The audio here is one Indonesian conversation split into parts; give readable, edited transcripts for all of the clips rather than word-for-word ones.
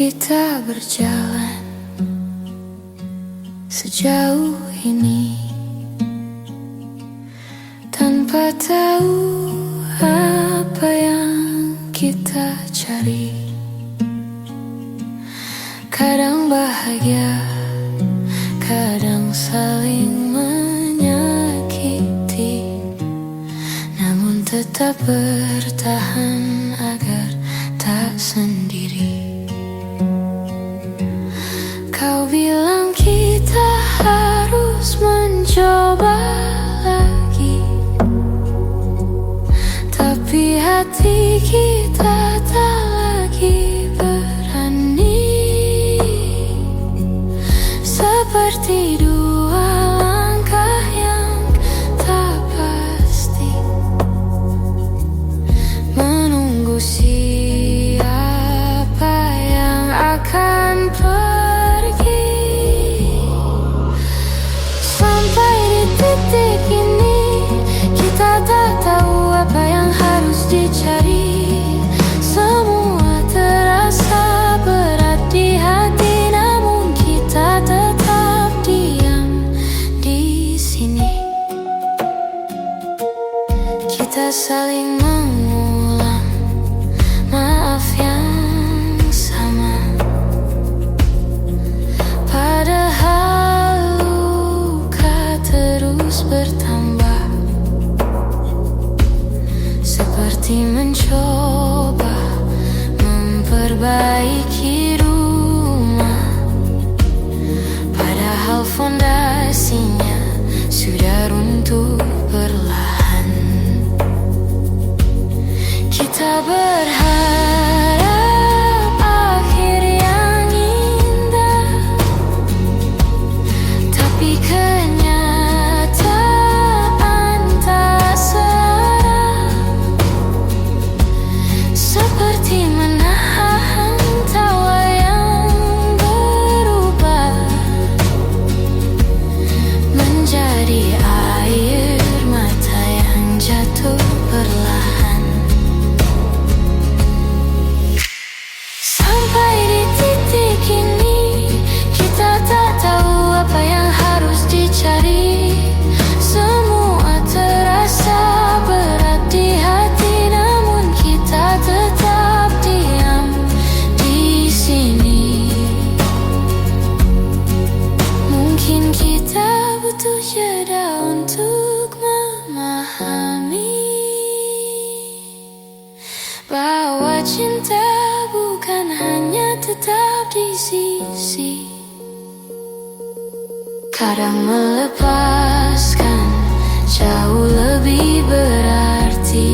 Kita berjalan sejauh ini tanpa tahu apa yang kita cari. Kadang bahagia, kadang saling menyakiti, namun tetap bertahan agar tak sendiri. Kau bilang kita harus mencoba lagi, tapi hati kita tak lagi berani. Seperti dua langkah yang tak pasti, menunggu siapa yang akan pergi. Sampai di titik ini, kita tak tahu apa yang harus dicari. Semua terasa berat di hati, namun kita tetap diam di sini. Kita saling mengulang maaf yang sama, padahal luka terus bertambah. Seperti mencoba memperbaiki rumah, padahal fondasinya sudah runtuh perlahan. Kita berharap akhir yang indah, tapi kenyataan tak serah. Seperti menahan tawa yang berubah menjadi air mata yang jatuh perlahan. Sampai di titik ini, kita tak tahu apa yang harus dicari. Semua terasa berat di hati, namun kita tetap diam di sini. Mungkin kita butuh jeda untuk memahami bahwa cinta bukan hanya tetap di sisi. Kadang melepaskan jauh lebih berarti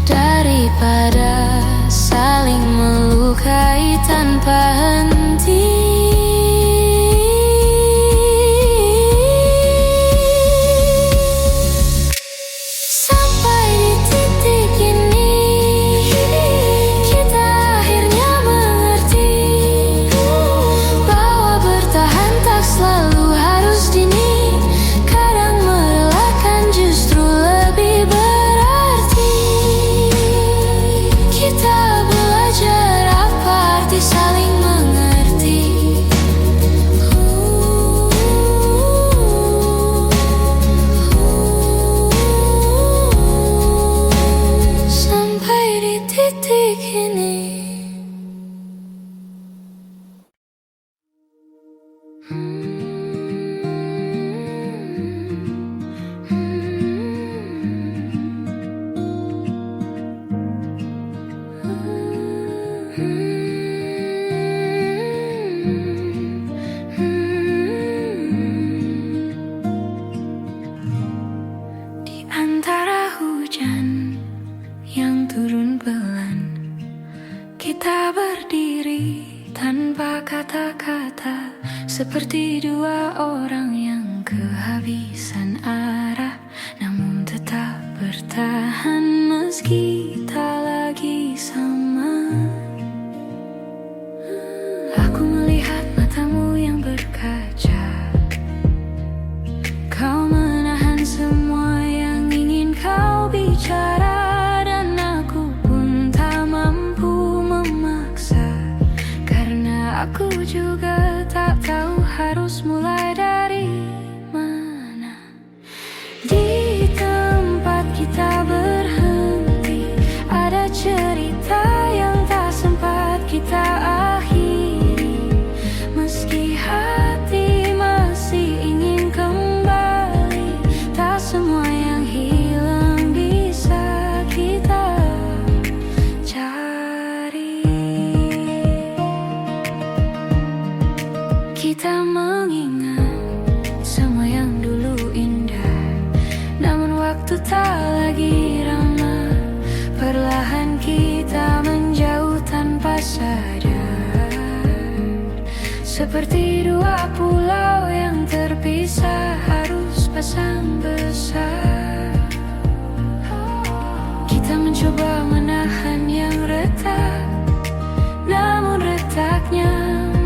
daripada saling melukai tanpa henti. Sampai di titik ini, kita akhirnya mengerti bahwa bertahan tak selalu harus dini. Kadang merelakan justru lebih berarti. Kita belajar apa arti saling mengerti. Sampai di titik ini. Di antara hujan yang turun pelan, kita berdiri tanpa kata-kata, seperti dua orang yang kehabisan arah, namun tetap bertahan meski tak lagi sama. Aku melihat matamu yang berkaca, kau menahan semua yang ingin kau bicara, dan aku pun tak mampu memahami juga tak tahu harus mulai dari mana. Di tempat kita berhenti, ada cerita yang tak sempat kita akhiri. Meski hati masih ingin kembali, tak semua yang hilang bisa kita cari. Kita mengingat semua yang dulu indah, namun waktu tak lagi ramah. Perlahan kita menjauh tanpa sadar, seperti dua pulau yang terpisah harus pasang besar. Kita mencoba menahan yang retak, namun retaknya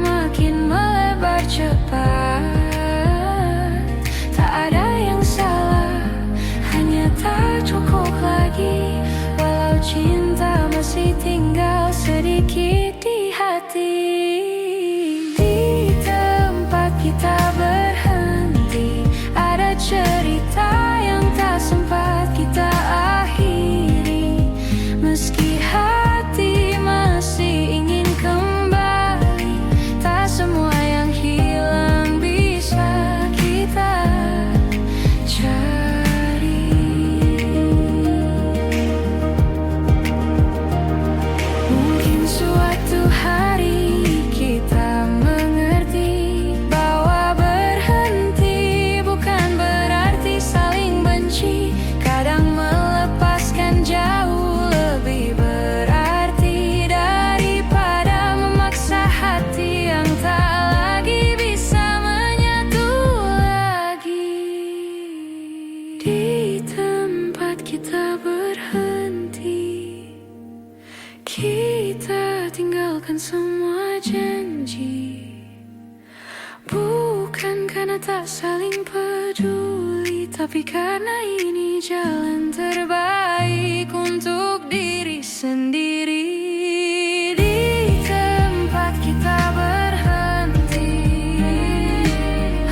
makin melebar cepat. Tak ada yang salah, hanya tak cukup lagi. Walau cinta masih tinggal sedikit di hati. Di tempat kita berhenti, ada cerita yang tak sempat kita akhiri. Meski hati masih ingin kembali, tak semua yang hilang bisa kita cari. Mungkin suatu hari kita mengerti bahwa berhenti bukan berarti saling benci. Kadang melepaskan jauh lebih berarti daripada memaksa hati yang tak lagi bisa menyatu lagi. Di tempat kita berhenti, kita tinggalkan semua janji. Bukan karena tak saling peduli, tapi karena ini jalan terbaik untuk diri sendiri. Di tempat kita berhenti,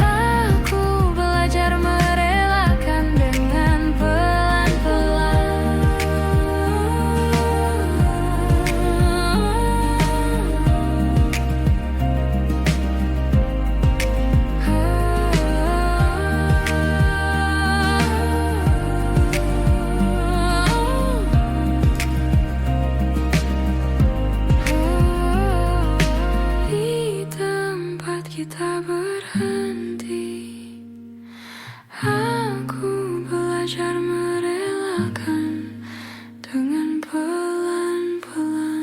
aku belajar merelakan dengan pelan-pelan. Di tempat kita berhenti, aku belajar merelakan dengan pelan-pelan.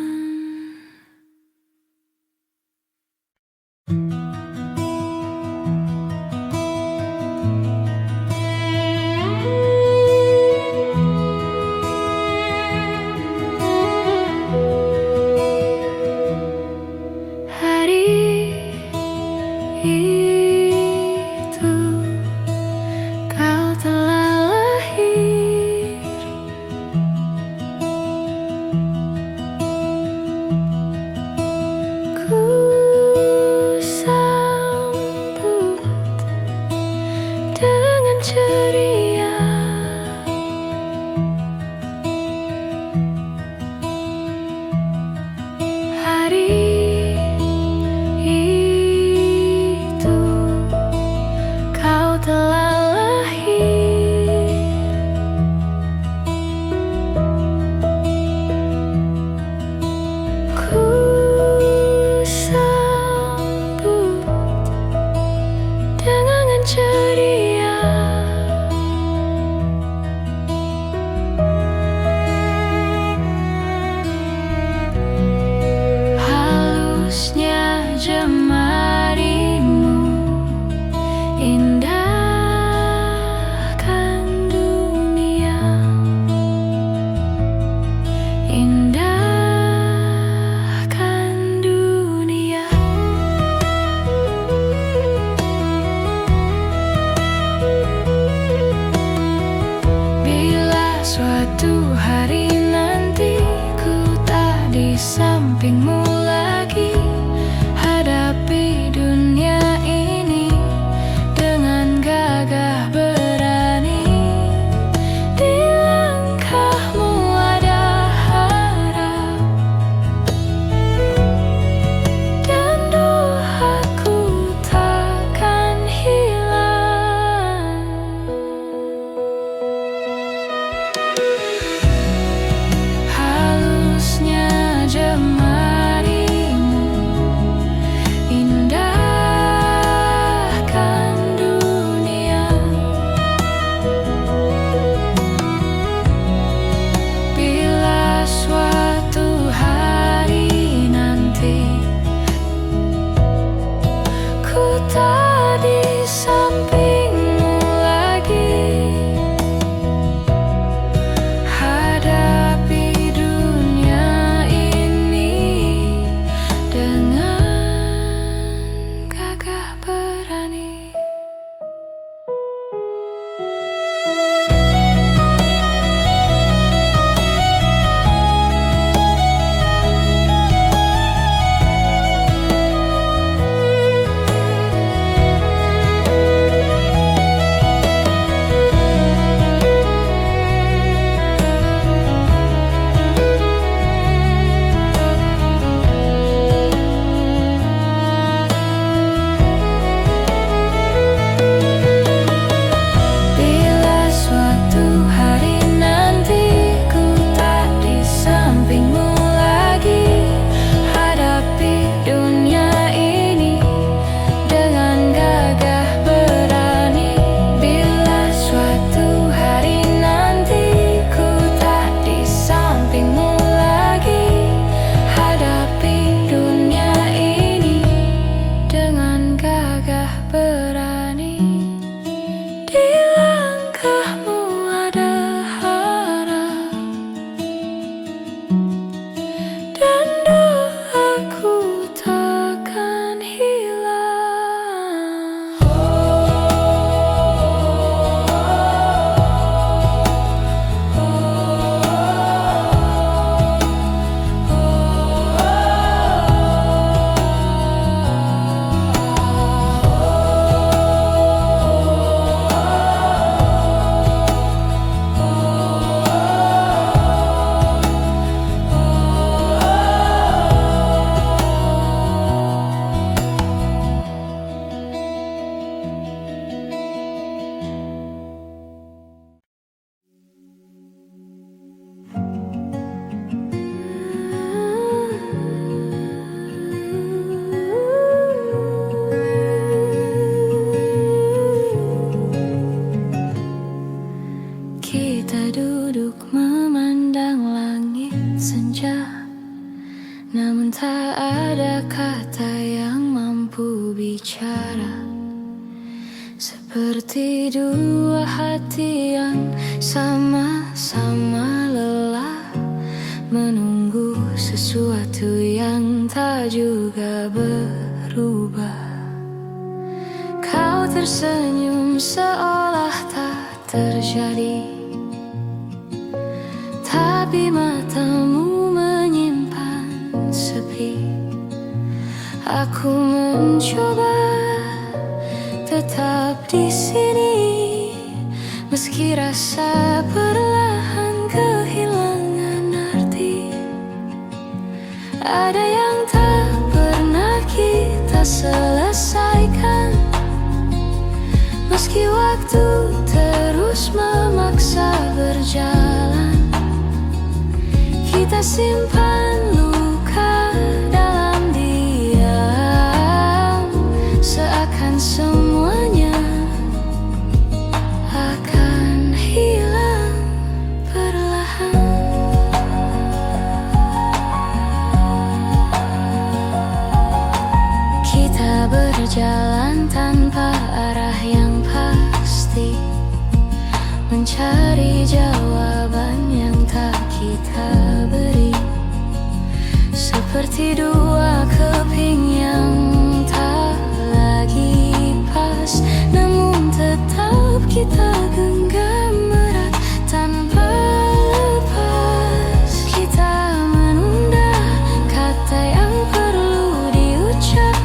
Hari itu kau telah lahir. Ku sambut dengan ceria. Hari itu kau telah lahir. Ku sambut dengan ceria. Halusnya jemarimu, indahkan dunia. Indahkan dunia. Bila suatu hari nanti ku tak di sampingmu lagi, hadapi namun tak ada kata yang mampu bicara. Seperti dua hati yang sama-sama lelah menunggu sesuatu yang tak juga berubah. Kau tersenyum seolah tak terjadi, tapi matamu menyimpan sepi. Aku mencoba tetap di sini, meski rasa perlahan kehilangan arti. Ada yang tak pernah kita selesaikan, meski waktu terus memaksa berjalan. Kita simpan luka dalam diam, seakan semuanya akan hilang perlahan. Kita berjalan tanpa arah yang pasti, mencari jawaban yang tak kita beri. Seperti dua keping yang tak lagi pas, namun tetap kita genggam erat tanpa lepas. Kita menunda kata yang perlu diucap,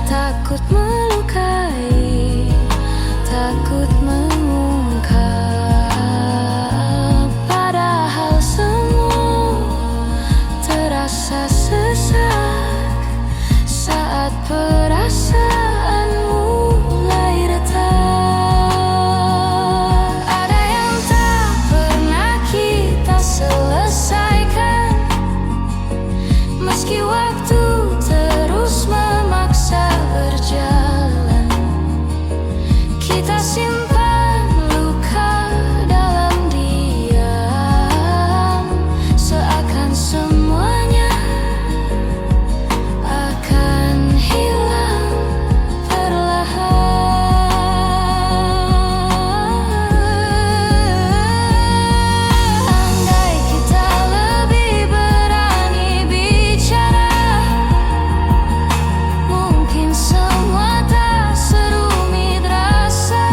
takut melukai, takut mengungkap. Padahal semua terasa sesak saat perasaan mulai retak. Ada yang tak pernah kita selesaikan, meski waktu terus memaksa berjalan. Kita simpan luka dalam diam, seakan semuanya akan hilang perlahan. Andai kita lebih berani bicara, mungkin semua tak serumit rasa.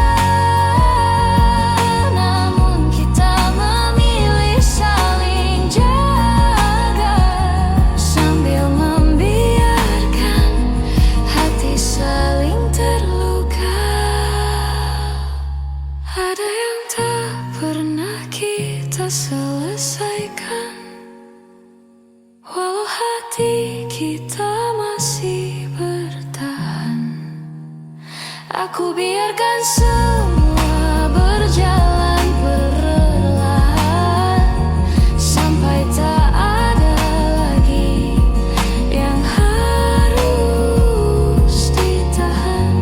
Namun kita memilih saling jaga, sambil membiarkan hati saling terluka. Ada yang tak pernah kita selesaikan, walau hati kita masih bertahan. Aku biarkan semua berjalan perlahan, sampai tak ada lagi yang harus ditahan.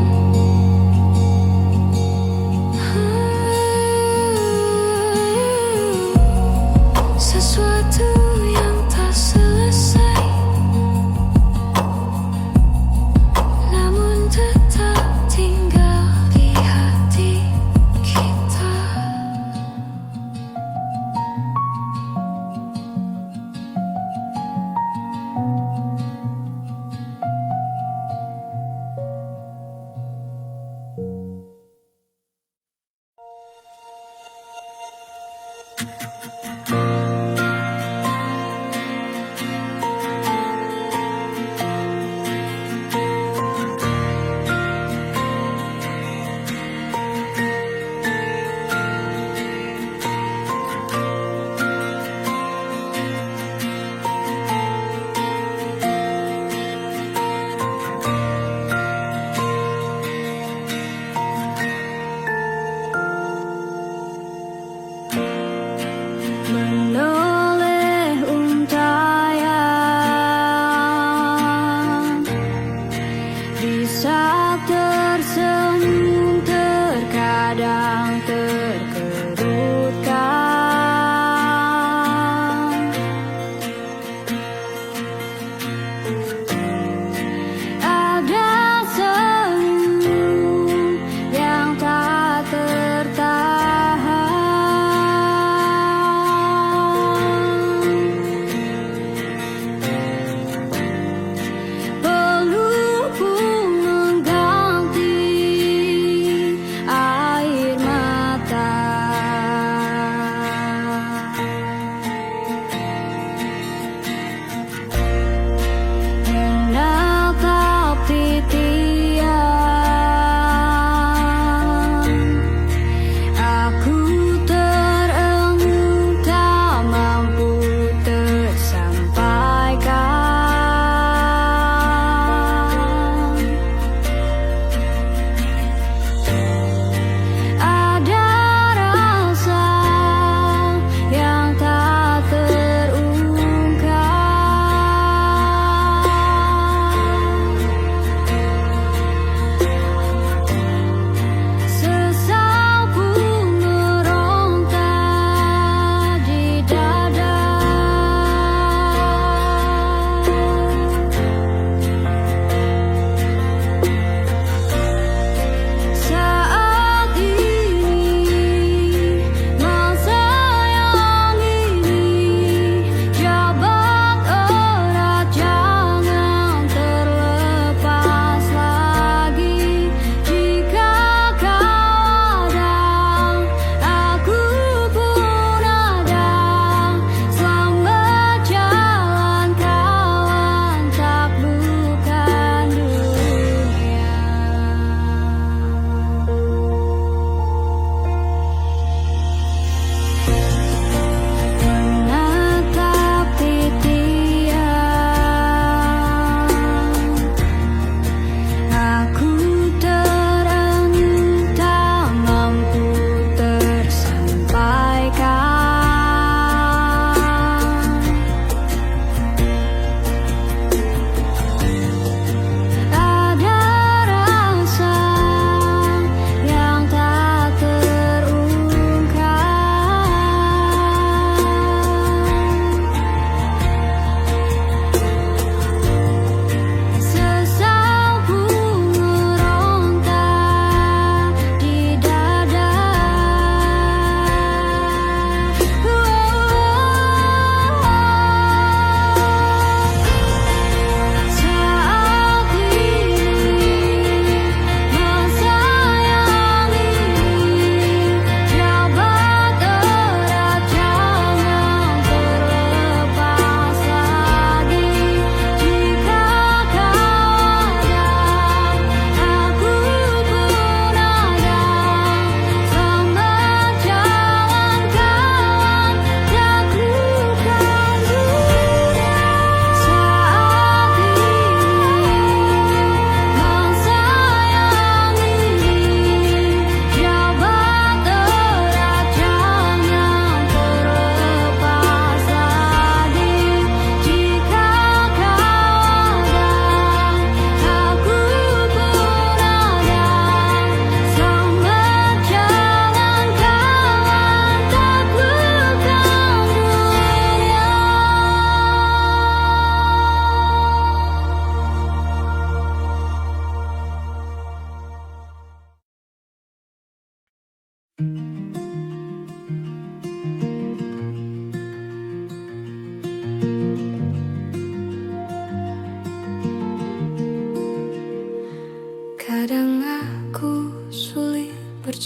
Sesuatu yang tak selesai, namun tetap tinggal di hati.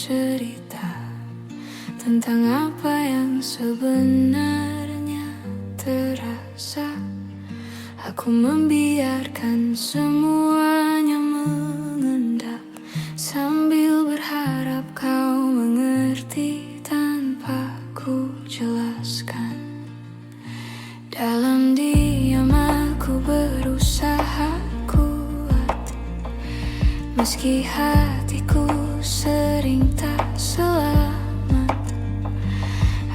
cerita tentang apa yang sebenarnya terasa. Aku membiarkan semuanya mengendap sambil berharap kau mengerti tanpa ku jelaskan. Dalam diam aku berusaha kuat, meski hatiku sering tak selamat.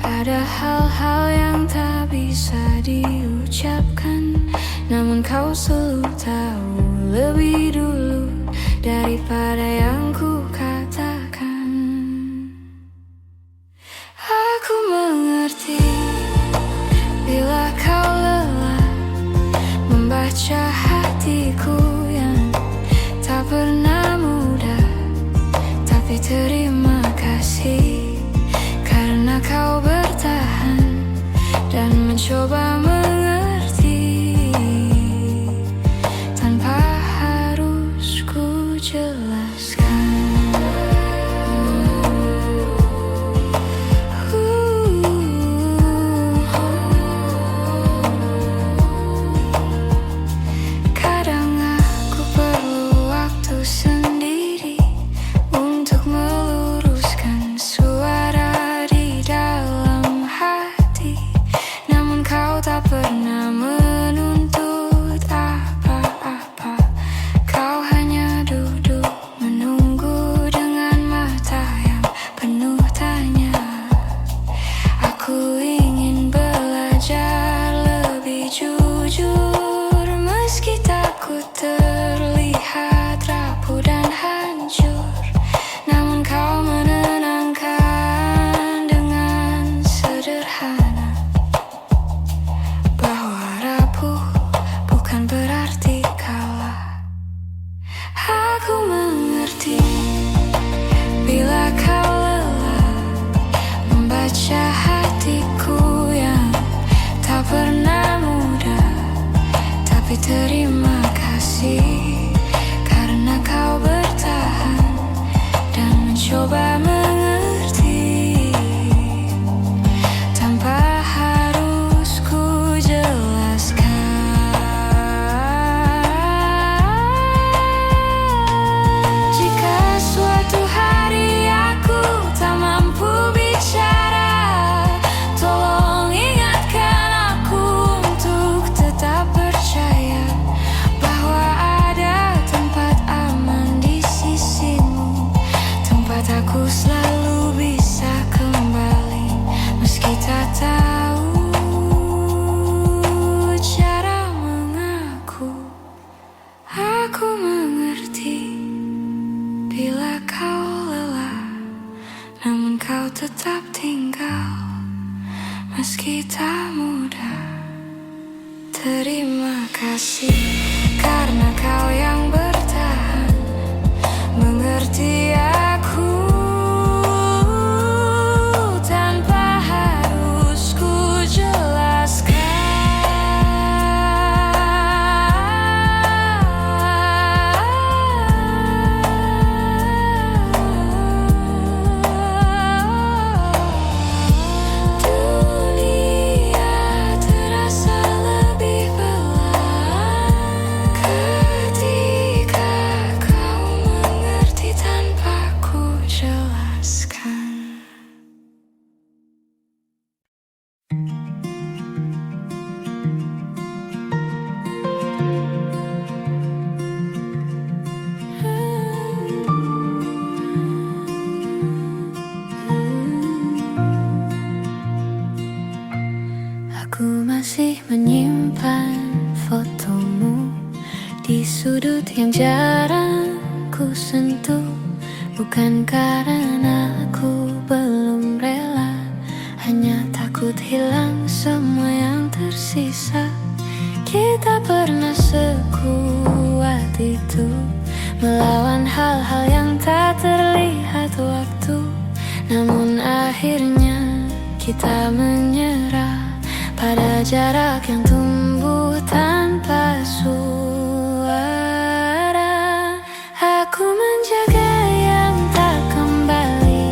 Ada hal-hal yang tak bisa diucapkan, namun kau selalu tahu lebih dulu daripada yang ku katakan. Aku mengerti bila kau lelah membaca hatiku yang tak pernah mudah. Tapi terima kasih karena kau bertahan dan mencoba mengerti tanpa harus ku jelaskan. Kadang aku perlu waktu sendiri untuk meluruskan suara di dalam hati, namun kau tak pernah menuntut apa-apa. Kau hanya duduk menunggu dengan mata yang penuh tanya. Aku ingin belajar lebih jujur, meski takut terlihat rapuh dan hancur. Namun kau menenangkan dengan sederhana bahwa rapuh bukan berarti kalah. Aku mengerti bila kau lelah membaca hatiku yang tak pernah mudah. Tapi terima kasih karena kau bertahan dan mencoba mengerti tanpa harus ku jelaskan. Jika suatu hari aku tak mampu bicara, tolong ingatkan aku untuk tetap percaya bahwa ada tempat aman di sisimu, tempat aku selalu bisa kembali meski tak tahu cara mengaku. Aku mengerti bila kau lelah, namun kau tetap tinggal meski tak mudah. Terima kasih karena kau yang bertahan mengerti aku tanpa harus ku jelaskan. Dunia terasa lebih pelan ketika kau mengerti tanpa ku jelaskan. Aku masih menyimpan fotomu di sudut yang jarang ku sentuh. Bukan karena aku belum rela, hanya takut hilang semua yang tersisa. Kita pernah sekuat itu melawan hal-hal yang tak terlihat waktu. Namun akhirnya kita menyerah pada jarak yang tumbuh tanpa suara. Aku menjaga yang tak kembali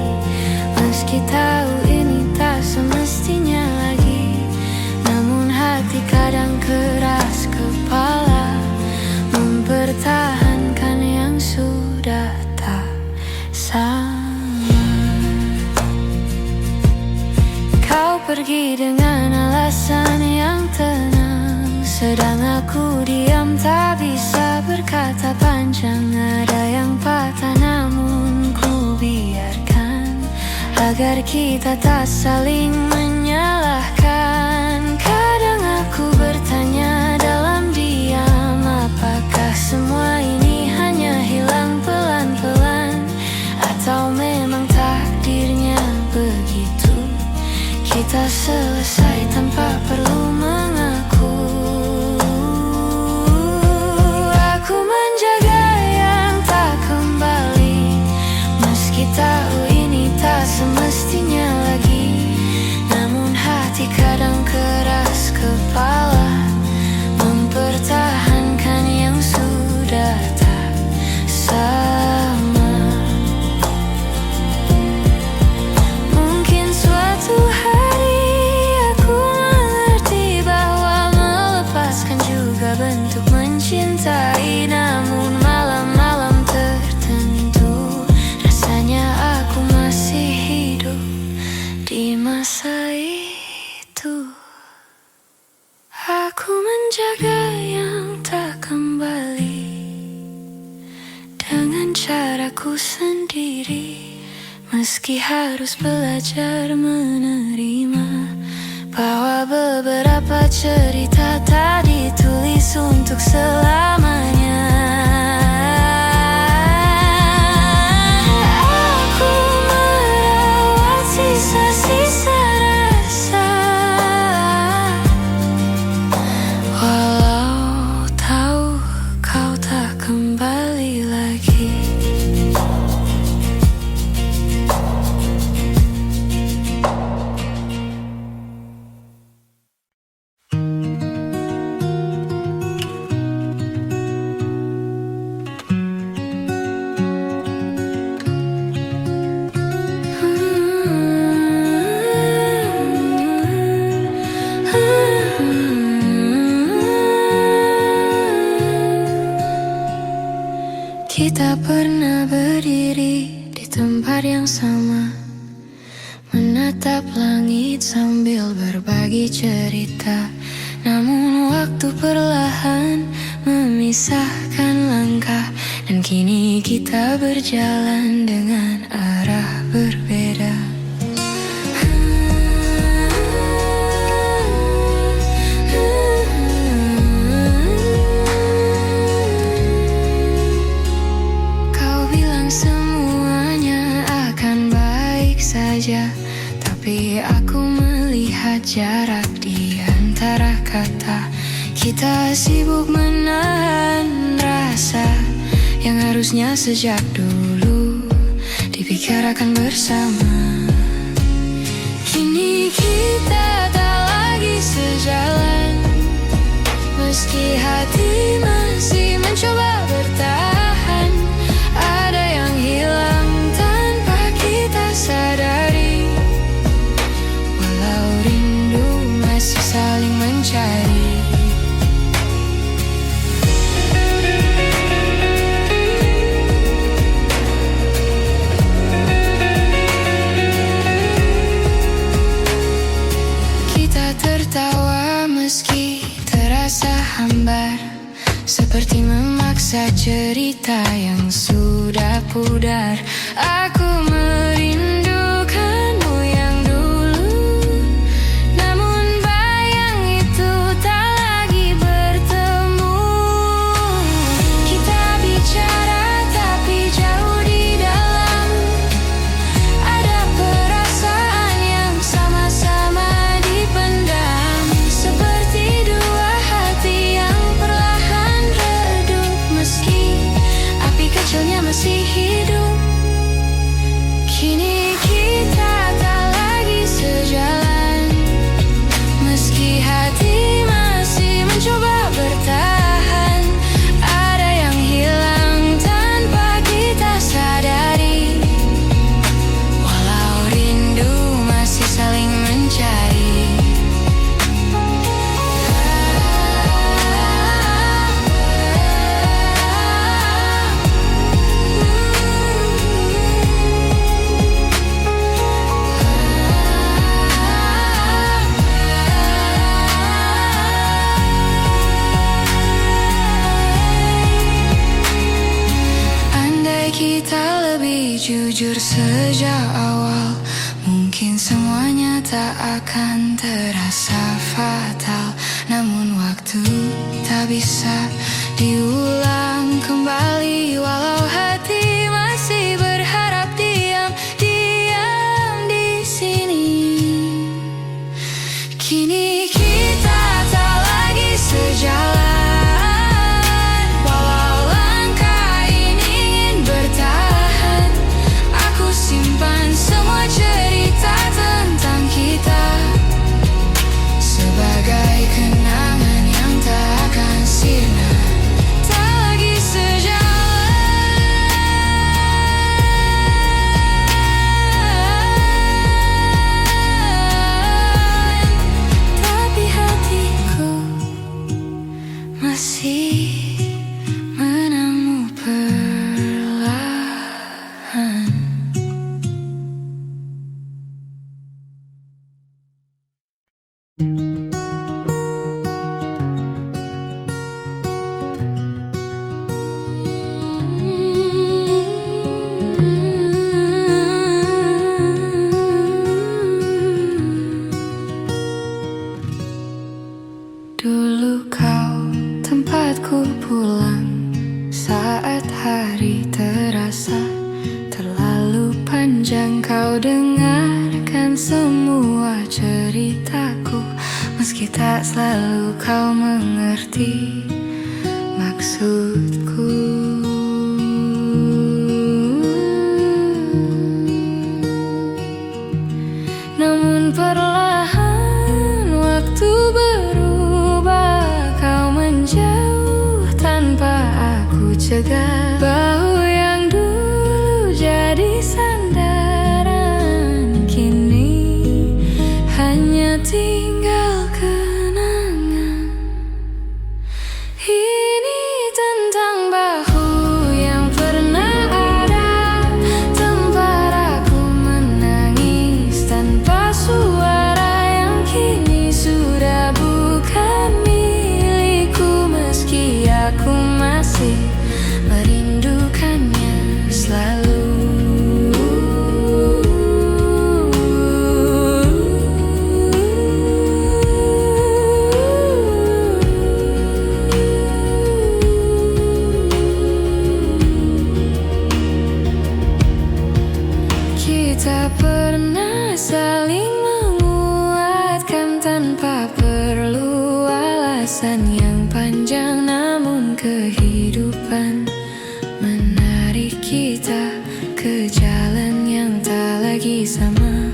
kata-kata panjang, ada yang patah namun ku biarkan, agar kita tak saling menyalahkan. Kadang aku bertanya dalam diam, apakah semua ini hanya hilang pelan-pelan, atau memang takdirnya begitu, kita selesai tanpa perlu mengaku. Aku menjaga yang tak kembali, meski tahu ini tak semestinya lagi. Namun hati kadang keras kepala, mempertahankan yang sudah tak sama. Mungkin suatu hari aku mengerti bahwa melepaskan juga bentuk mencintai. Namun malam-malam tertentu rasanya aku masih hidup di masa itu. Aku menjaga yang tak kembali dengan caraku sendiri, meski harus belajar menerima bahwa beberapa cerita tak ditulis untuk selamanya. Aku merawat sisa-sisa rasa, walau tahu kau tak kembali lagi. Kita pernah berdiri di tempat yang sama, menatap langit sambil berbagi cerita. Namun waktu perlahan memisahkan langkah, dan kini kita berjalan dengan arah berbeda. Semuanya akan baik saja, tapi aku melihat jarak di antara kata. Kita sibuk menahan rasa yang harusnya sejak dulu dibicarakan bersama. Kini kita tak lagi sejalan, meski hati masih mencoba bertahan. Ada yang hilang tanpa kita sadari, walau rindu masih saling mencari. Kita tertawa meski terasa hambar, seperti memaksa cerita yang sudah pudar. Aku merindukanmu yang dulu, namun bayang itu tak lagi bertemu. Kita bicara tapi jauh di dalam, ada perasaan yang sama-sama dipendam, seperti dua hati yang perlahan redup, meski api kecilnya masih hidup. jujur sejak awal, mungkin semuanya tak akan terasa fatal. Namun waktu tak bisa diulang kembali, walau hati masih berharap diam di sini. Kini kita tak lagi sejalan, walau langkah ini ingin bertahan. Aku simpan semua cerita tentang kita sebagai kenangan yang tak akan sirna. Tak lagi sejalan, tapi hatiku masih menamu perlahan. Dulu kau tempatku pulang saat hari terasa terlalu panjang. Kau dengarkan semua ceritaku, meski tak selalu kau mengerti maksudku. Namun perlahan waktu berubah, kau menjauh tanpa aku cegah. Bahu yang dulu jadi sandaran, kini hanya tinggal kenangan. Ini tentang bahu yang pernah ada, tempat aku menangis tanpa suara, yang kini sudah bukan milikku. Meski aku masih merindukannya selalu. Kita pernah saling menguatkan tanpa perlu alasan yang panjang. Namun kehidupan menarik kita ke jalan yang tak lagi sama.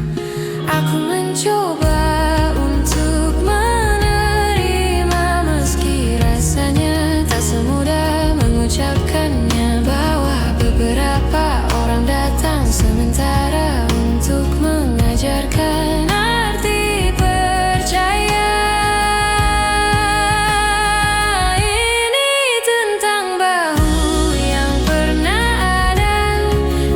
Aku mencoba untuk menerima, meski rasanya tak semudah mengucapkannya. Bahwa beberapa orang datang sementara untuk mengajarkan arti percaya. Ini tentang bahu yang pernah ada,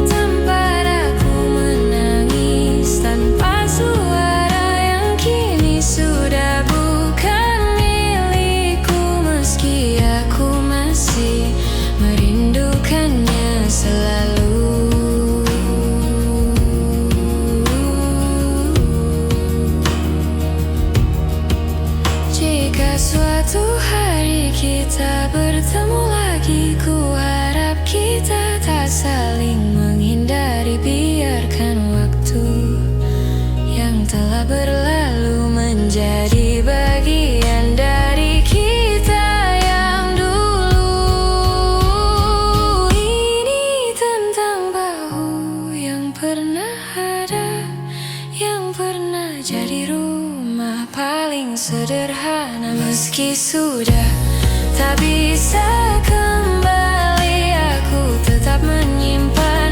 tempat aku menangis tanpa suara, yang kini sudah bukan milikku. Meski aku masih merindukannya selalu. Jika suatu hari kita bertemu lagi, ku harap kita tak saling menghindari. Biarkan waktu yang telah berlalu menjadi bagian dari kita yang dulu. Ini tentang bahu yang pernah ada, yang pernah jadi rumah paling sederhana. Meski sudah tak bisa kembali, aku tetap menyimpan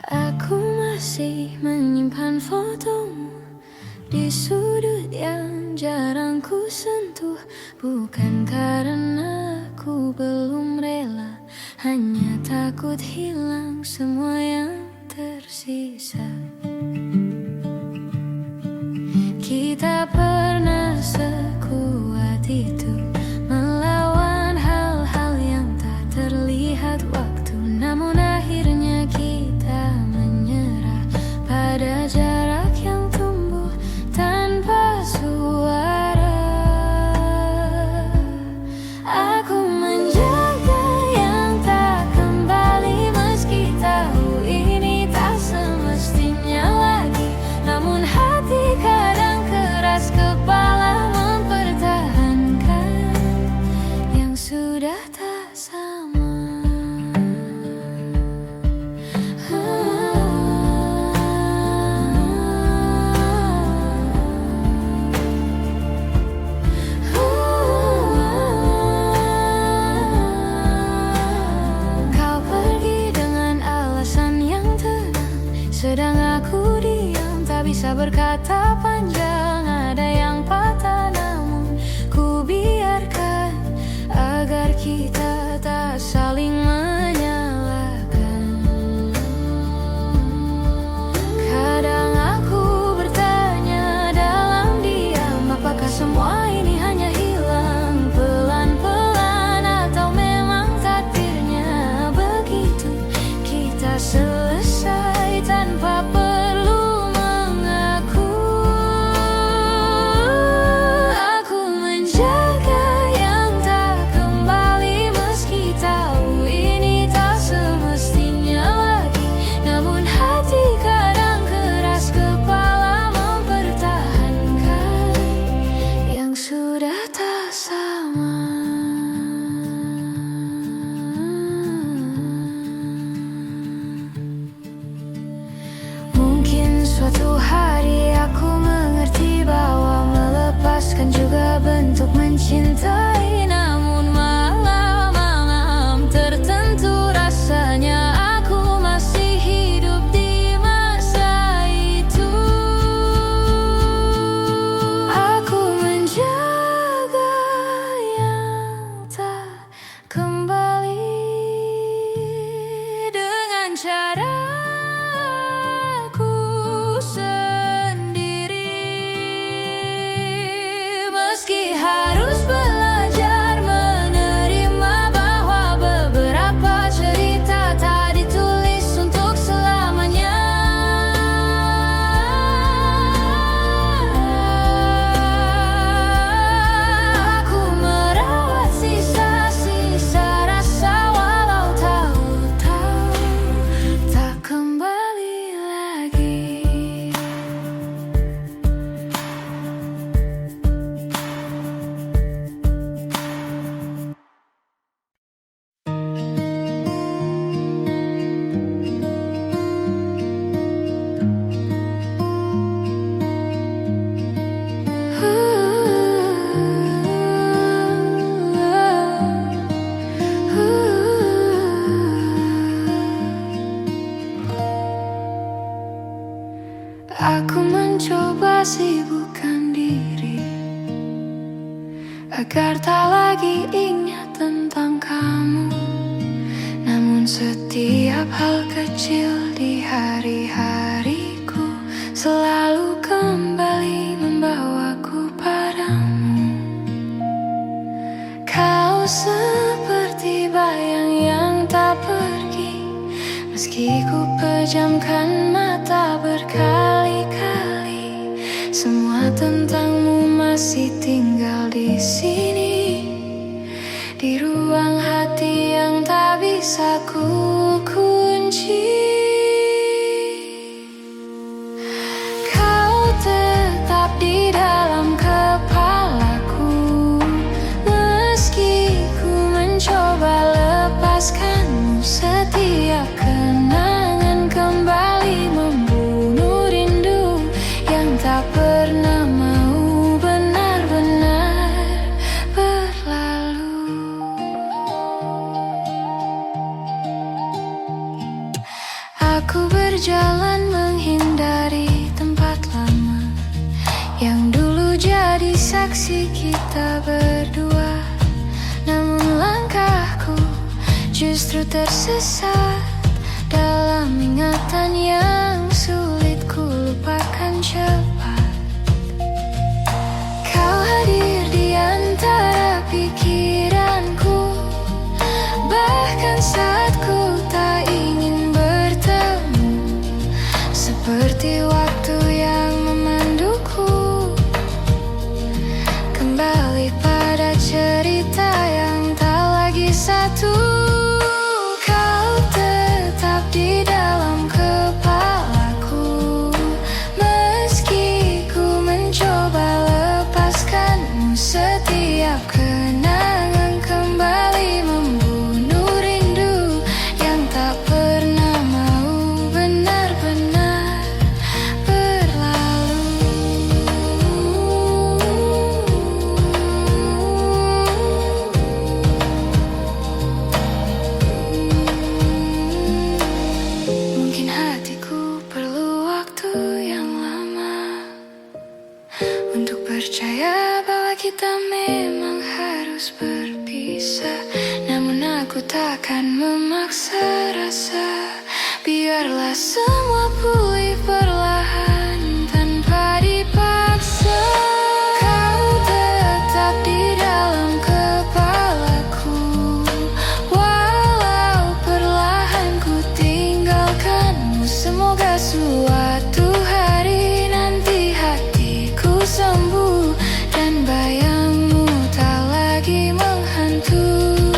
Aku masih menyimpan fotomu di sudut yang jarang ku sentuh. Bukan karena aku belum rela, hanya takut hilang semua yang tersisa. Kita pernah sekuat itu melawan hal-hal yang tak terlihat waktu. Namun akhirnya kita menyerah pada jarak yang tumbuh tanpa suara. Aku menjaga yang tak kembali, meski tahu ini tak semestinya lagi. Namun hati kadang keras kepala mempertahankan yang sudah tak sama. Kau pergi dengan alasan yang tenang, sedang aku diam, tak bisa berkata panjang. Ada yang patah namun ku biarkan, agar kita tak saling menyalahkan. Kadang aku bertanya dalam diam, apakah semua ini hanya hilang pelan-pelan, atau memang takdirnya begitu. Kita selesai tanpa perlu mengaku. Aku menjaga yang tak kembali, meski tahu ini tak semestinya lagi. Namun hati kadang keras kepala mempertahankan yang sudah tak sama. Mungkin suatu hari aku mengerti bahwa melepaskan juga bentuk mencintai. Namun malam-malam tertentu rasanya aku masih hidup di masa itu. Aku menjaga yang tak kembali dengan caraku sendiri, meski harus belajar menerima bahwa beberapa cerita tak ditulis untuk selamanya. Aku merawat sisa-sisa rasa, walau tahu-tahu tak kembali lagi. Aku mencoba sibukkan diri agar tak lagi ingat tentang kamu. Namun setiap hal kecil di hari-hariku selalu kembali membawaku padamu. Kau seperti bayang yang tak pergi, meski ku pejamkan mata berkali-kali. Semua tentangmu masih tinggal di sini, di ruang hati yang tak bisa ku kunci. Kau tetap di dalam kepalaku, meski ku mencoba lepaskanmu. Setiap kenangan kembali membunuh rindu yang tak pernah mau benar-benar berlalu. Aku berjalan menghindari tempat lama yang dulu jadi saksi kita berdua. Namun langkahku justru tersesat dalam ingatan yang sulit ku lupakan cepat. Kau hadir di antara pikiranku, bahkan saat ku tak ingin bertemu, seperti waktu yang memanduku kembali pada cerita yang tak lagi satu. Kau tetap di dalam kepalaku, meski ku mencoba lepaskanmu. Setiap kenangan kembali membunuh rindu yang tak pernah mau benar-benar berlalu. Mungkin hatiku perlu waktu yang lama untuk percaya bahwa kita memang harus berpisah. Namun aku takkan memaksa rasa, biarlah semua pulih perlahan tanpa dipaksa. Kau tetap di dalam kepalaku, walau perlahan ku tinggalkanmu. Semoga suatu hari nanti hatiku sembuh dan bayangmu tak lagi menghantui.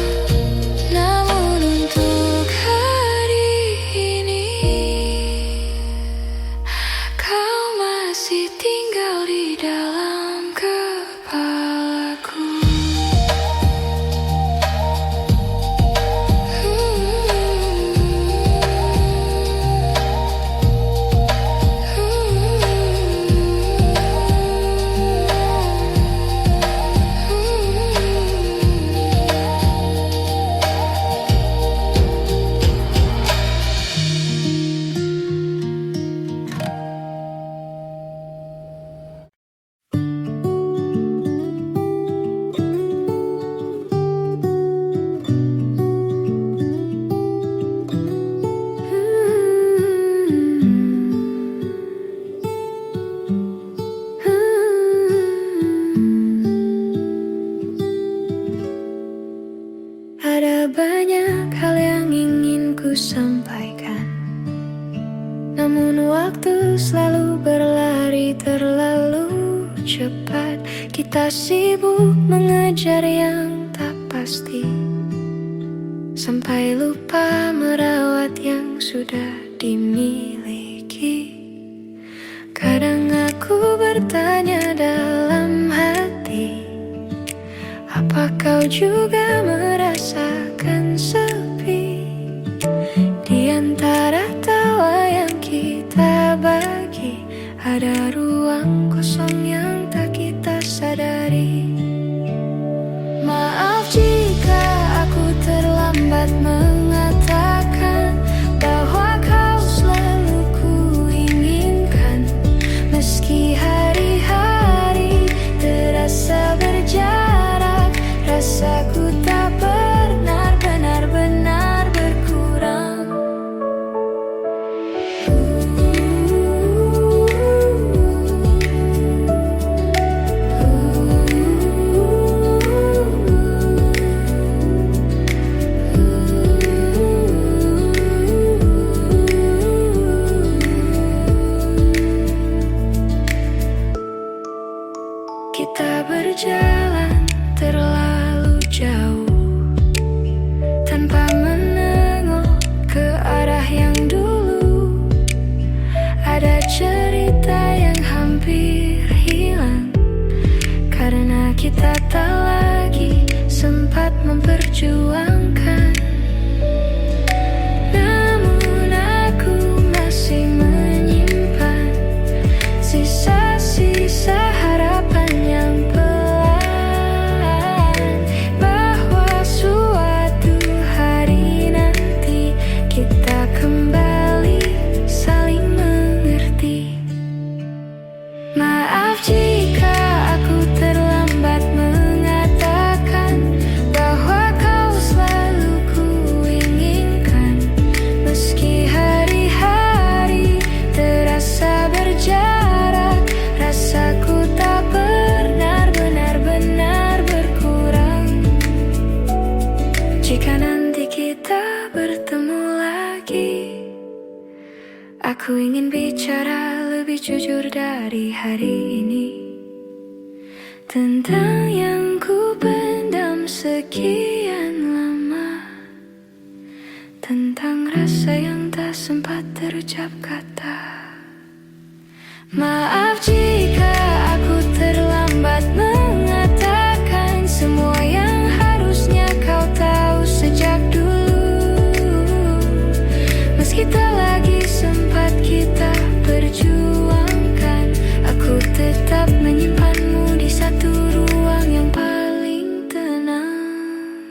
Namun untuk hari ini kau masih tinggal di dalam kepalaku. Ada banyak hal yang ingin ku sampaikan, namun waktu selalu berlari terlalu cepat. Kita sibuk mengejar yang tak pasti, sampai lupa merawat yang sudah dimiliki. Kadang aku bertanya dalam hati, apa kau juga merasakan sepi di antara tawa yang kita bagi? Ada ruang kosong yang tak kita sadari. Maaf jika aku terlambat mengatakan bahwa kau selalu ku inginkan. Meski hari-hari terasa berjarak, rasaku tak pernah benar-benar berkurang. Aku ingin bicara lebih jujur dari hari ini, tentang yang ku pendam sekian lama, tentang rasa yang tak sempat terucap kata. Maaf jika aku terlambat mengatakan semua yang harusnya kau tahu sejak dulu. Meski tak lagi sempat kita perjuangkan, aku tetap menyimpanmu di satu ruang yang paling tenang.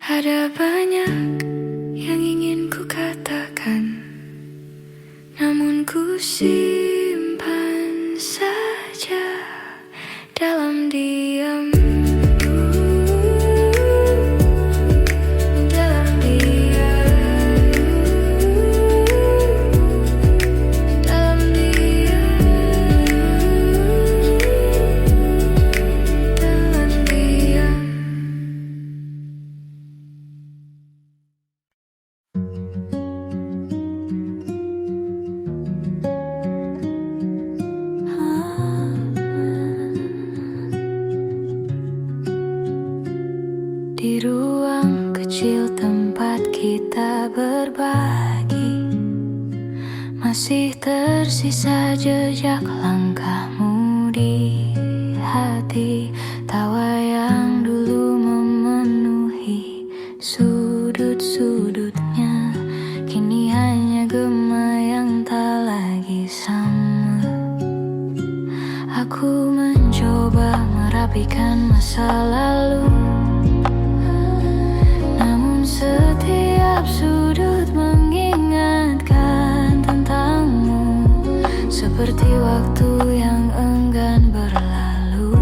Ada banyak yang ingin ku katakan, namun ku simpan saja dalam diam. Dalam diam. Dalam diam. Dalam diam. Di ruang kecil tempat kita berbagi, masih tersisa jejak langkahmu di hati. Tawa yang dulu memenuhi sudut-sudutnya, kini hanya gema yang tak lagi sama. Aku mencoba merapikan masa lalu, setiap sudut mengingatkan tentangmu, seperti waktu yang enggan berlalu.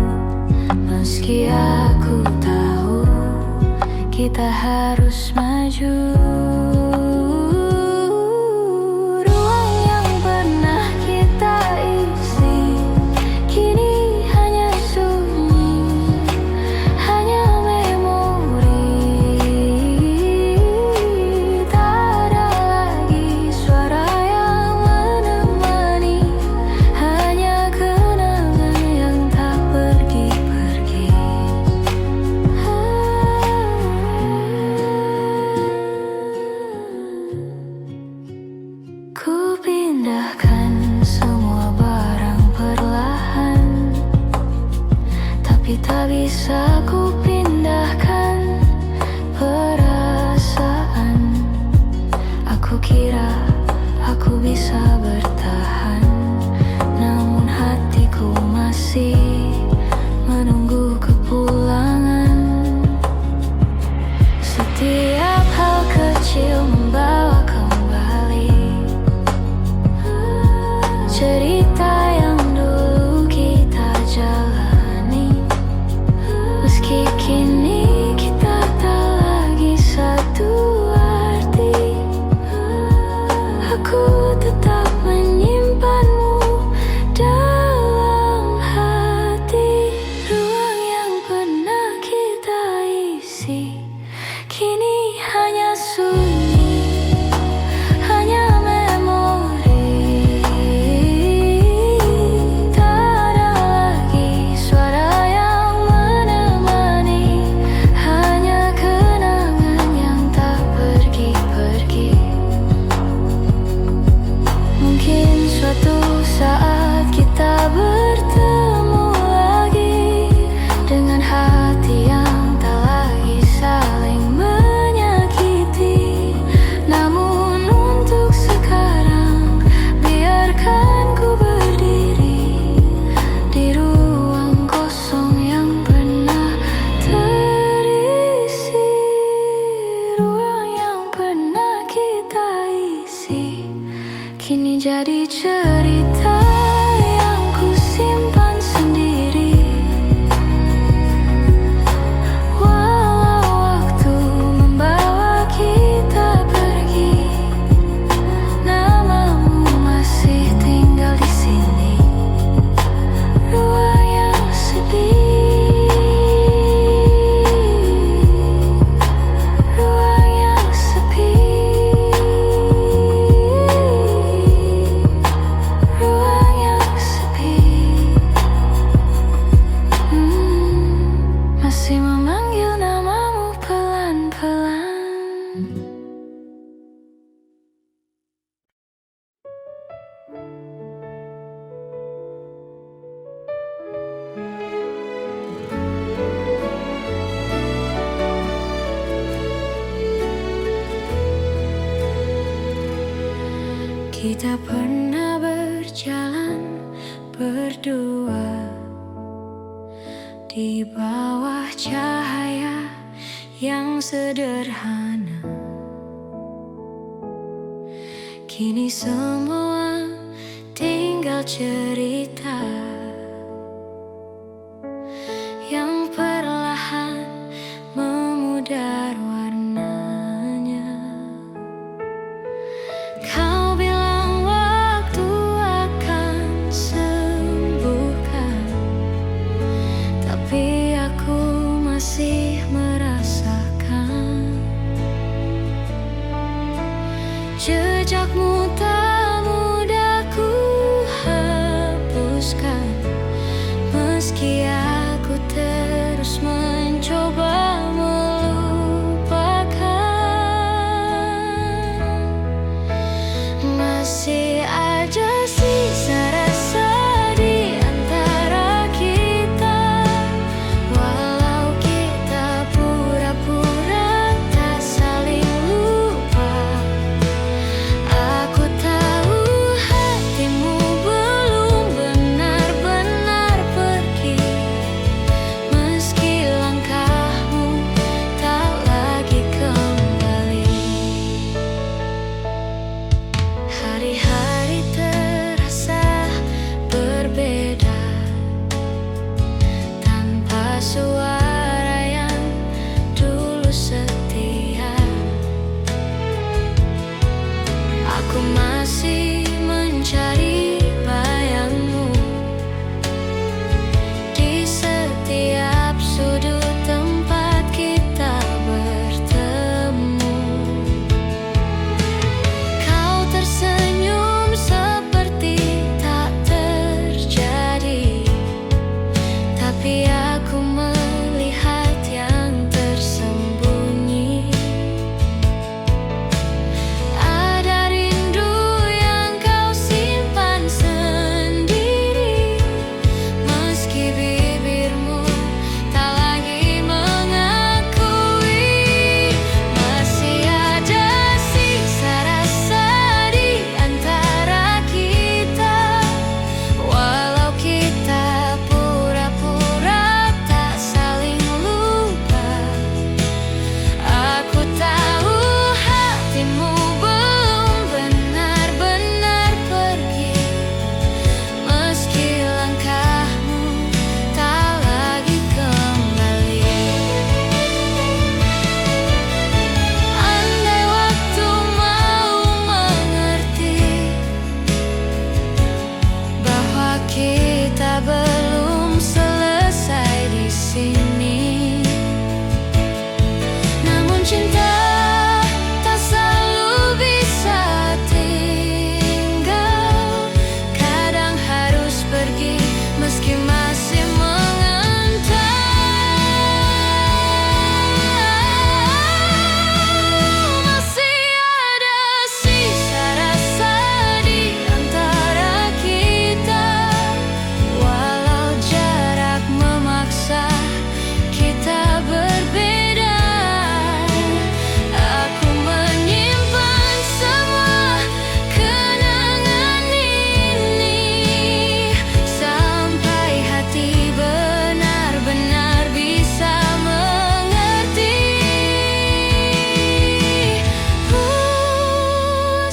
Meski aku tahu kita harus maju. Ruang yang pernah kita isi kini hanya sunyi, hanya tak bisa ku pindahkan perasaan. Aku kira aku bisa bertahan, namun hatiku masih menunggu kepulangan. Setiap hal kecil membawa kembali cerita yang dulu kita jalani. Meski kini kita tak lagi satu arti, aku tetap menyimpanmu dalam hati. Ruang yang pernah kita isi kini hanya sunyi, hanya memori. Tak ada lagi suara yang menemani, hanya kenangan yang tak pergi-pergi. Mungkin suatu saat kita bertemu lagi, dengan hati yang tak lagi saling menyakiti. Namun untuk sekarang, biarkan ku berdiri di ruang kosong yang pernah terisi. Ruang yang pernah kita isi kini jadi cerita yang ku simpan sendiri. Walau waktu membawa kita pergi, namamu masih tinggal di sini. Ruang yang sepi, ruang yang sepi. Kita pernah berjalan berdua di bawah cahaya yang sederhana. Kini semua tinggal cerita yang perlahan memudar warnanya. Kau bilang waktu akan sembuhkan, tapi aku masih merasakan jejakmu tak mudah ku hapuskan. Meski aku terus mencoba melupakan, masih ada sisa rasa di antara kita. Walau kita pura-pura tak saling lupa, aku tahu hatimu belum benar-benar pergi. Meski langkahmu tak lagi kembali, hari-hari terasa berbeda tanpa suara yang dulu setia. Aku masih mencari bayangmu di setiap sudut tempat kita bertemu. Kau tersenyum seperti tak terjadi, tapi aku melihat yang tersembunyi. Ada rindu yang kau simpan sendiri, meski bibirmu tak lagi mengakui. Masih ada sisa rasa di antara kita. Walau kita pura-pura tak saling lupa, aku tahu hatimu belum benar-benar pergi. Meski langkahmu tak lagi kembali. Andai waktu mau mengerti bahwa kita belum selesai di sini. Namun cinta tak selalu bisa tinggal, kadang harus pergi meski masih mengantar. Masih ada sisa rasa di antara kita. Walau jarak memaksa kita berbeda, aku menyimpan semua kenangan ini sampai hati benar-benar bisa mengerti.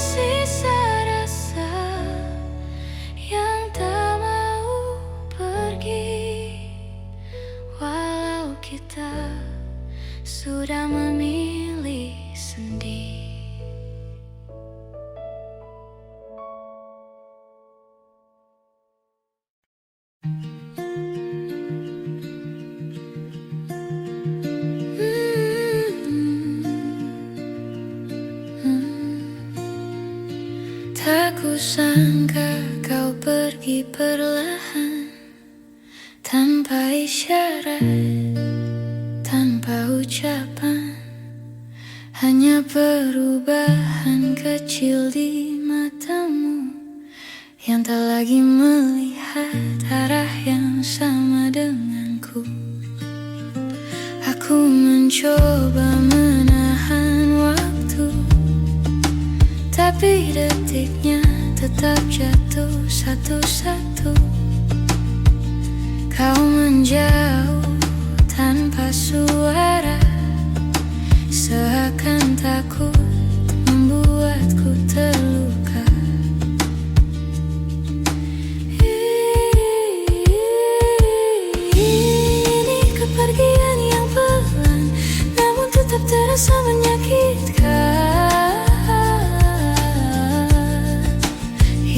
Sisa rasa yang tak mau pergi, walau kita sudah memilih sendiri. Tak kusangka kau pergi perlahan, tanpa isyarat, tanpa ucapan. Hanya perubahan kecil di matamu yang tak lagi melihat arah yang sama denganku. Aku mencoba menahan waktu, tapi detiknya tetap jatuh satu-satu. Kau menjauh tanpa suara, seakan takut membuatku terluka. Ini kepergian yang pelan, namun tetap terasa menyakitkan.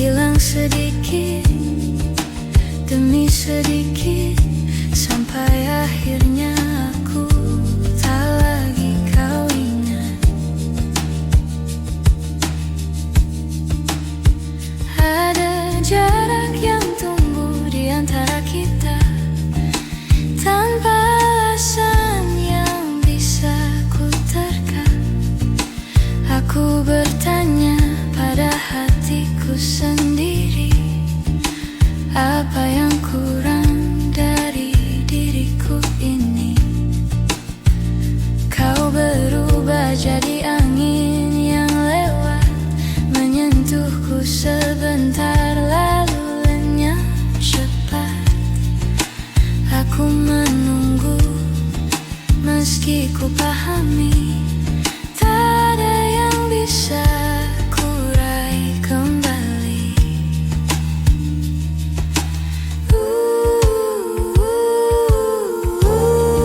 Hilang sedikit demi sedikit, sampai akhirnya aku tak lagi kau ingat. Ada jarak yang tumbuh di antara kita, tanpa alasan yang bisa ku terka. Aku bertanya pada hatiku sendiri, apa yang kurang dari diriku ini? Kau berubah jadi angin yang lewat, menyentuhku sebentar lalu lenyap cepat. Aku menunggu meski ku pahami tak ada yang bisa ku raih kembali.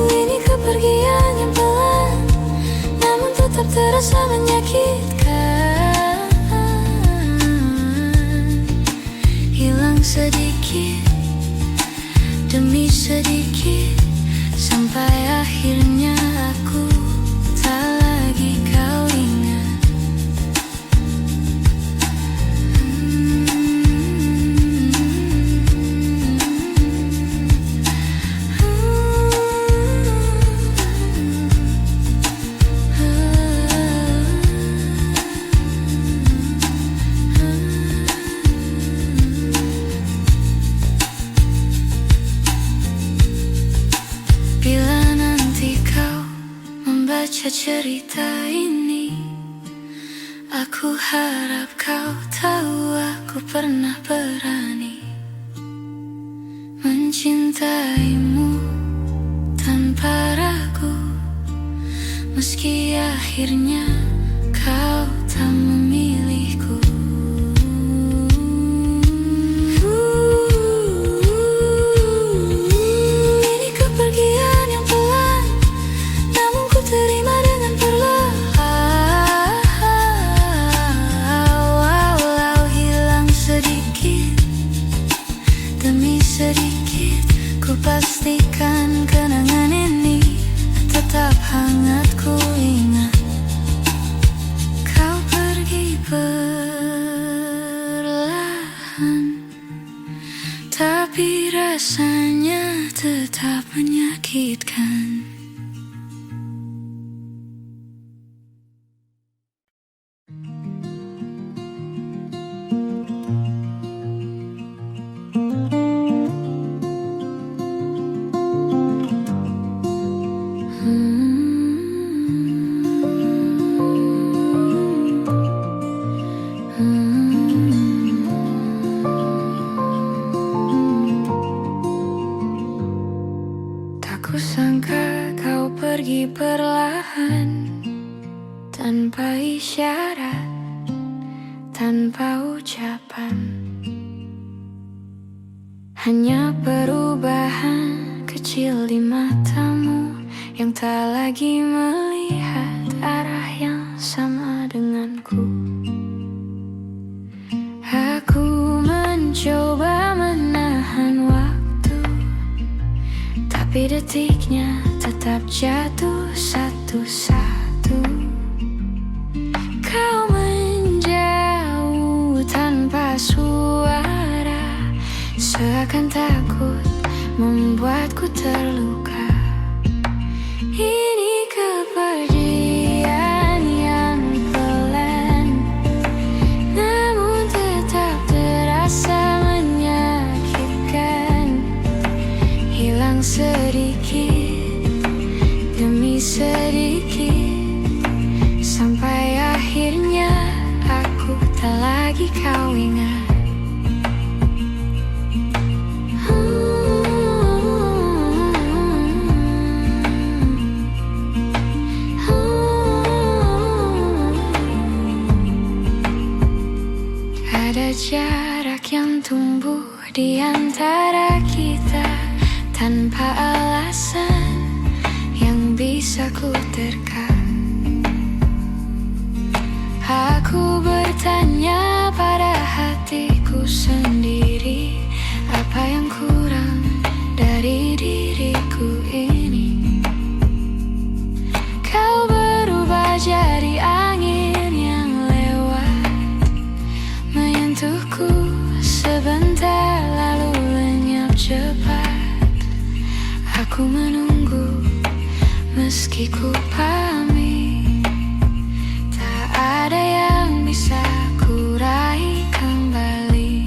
Ini kepergian yang pelan, namun tetap terasa menyakitkan. Hilang sedikit demi sedikit, sampai akhirnya aku tak lagi kau ingat. Bila nanti kau membaca cerita ini, aku harap kau tahu aku pernah berani mencintaimu tanpa ragu, meski akhirnya kau tak memilihku. Ini kepergian yang pelan, namun ku terima dengan perlahan. Walau hilang sedikit demi sedikit, ku pastikan kenangan ini tetap hangat ku ingat. Kau pergi perlahan, tapi rasanya tetap menyakitkan. Tak kusangka kau pergi perlahan, tanpa isyarat, tanpa ucapan. Hanya perubahan kecil di matamu yang tak lagi melihat arah yang sama denganku. Aku mencoba menahan waktu, tapi detiknya tetap jatuh satu-satu. Kau menjauh tanpa suara, seakan takut membuatku terluka. Ini kepergian yang pelan, namun tetap terasa menyakitkan. Hilang sedikit demi sedikit, sampai akhirnya aku tak tak lagi kau ingat. Ada jarak yang tumbuh di antara kita tanpa alasan yang bisa ku terka. Aku bertanya pada hatiku sendiri, apa yang kurang dari diriku ini? Kau berubah jadi angin yang lewat, menyentuhku sebentar lalu lenyap cepat. Aku menunggu meski ku pamit, tak ada yang bisa ku raih kembali.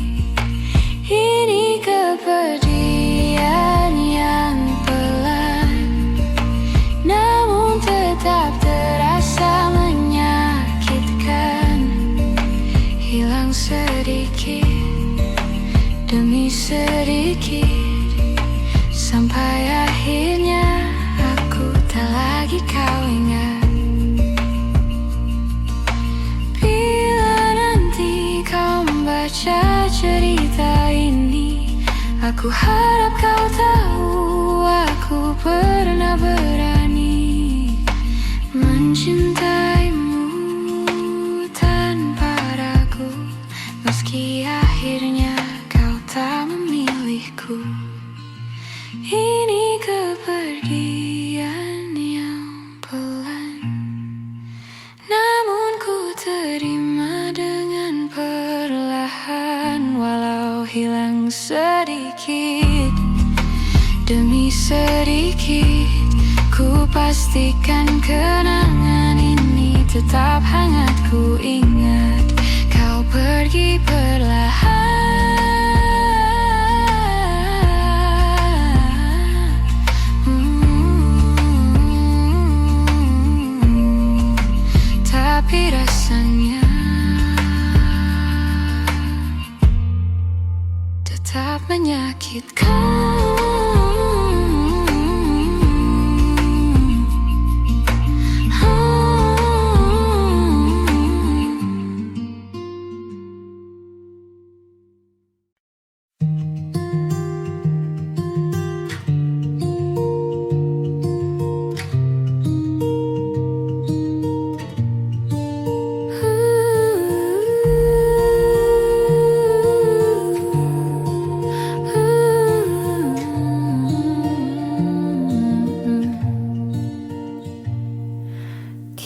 Ini kepergian yang pelan, namun tetap terasa menyakitkan. Hilang sedikit demi sedikit, sampai akhirnya aku tak lagi kau ingat. Bila nanti kau membaca cerita ini, aku harap kau tahu aku pernah berani mencintaimu tanpa ragu, meski akhirnya kau tak memilihku. Ini kepergian yang pelan, namun ku terima dengan perlahan. Walau hilang sedikit demi sedikit, ku pastikan kenangan ini tetap hangat. Ku ingat kau pergi perlahan, tapi rasanya tetap menyakitkan.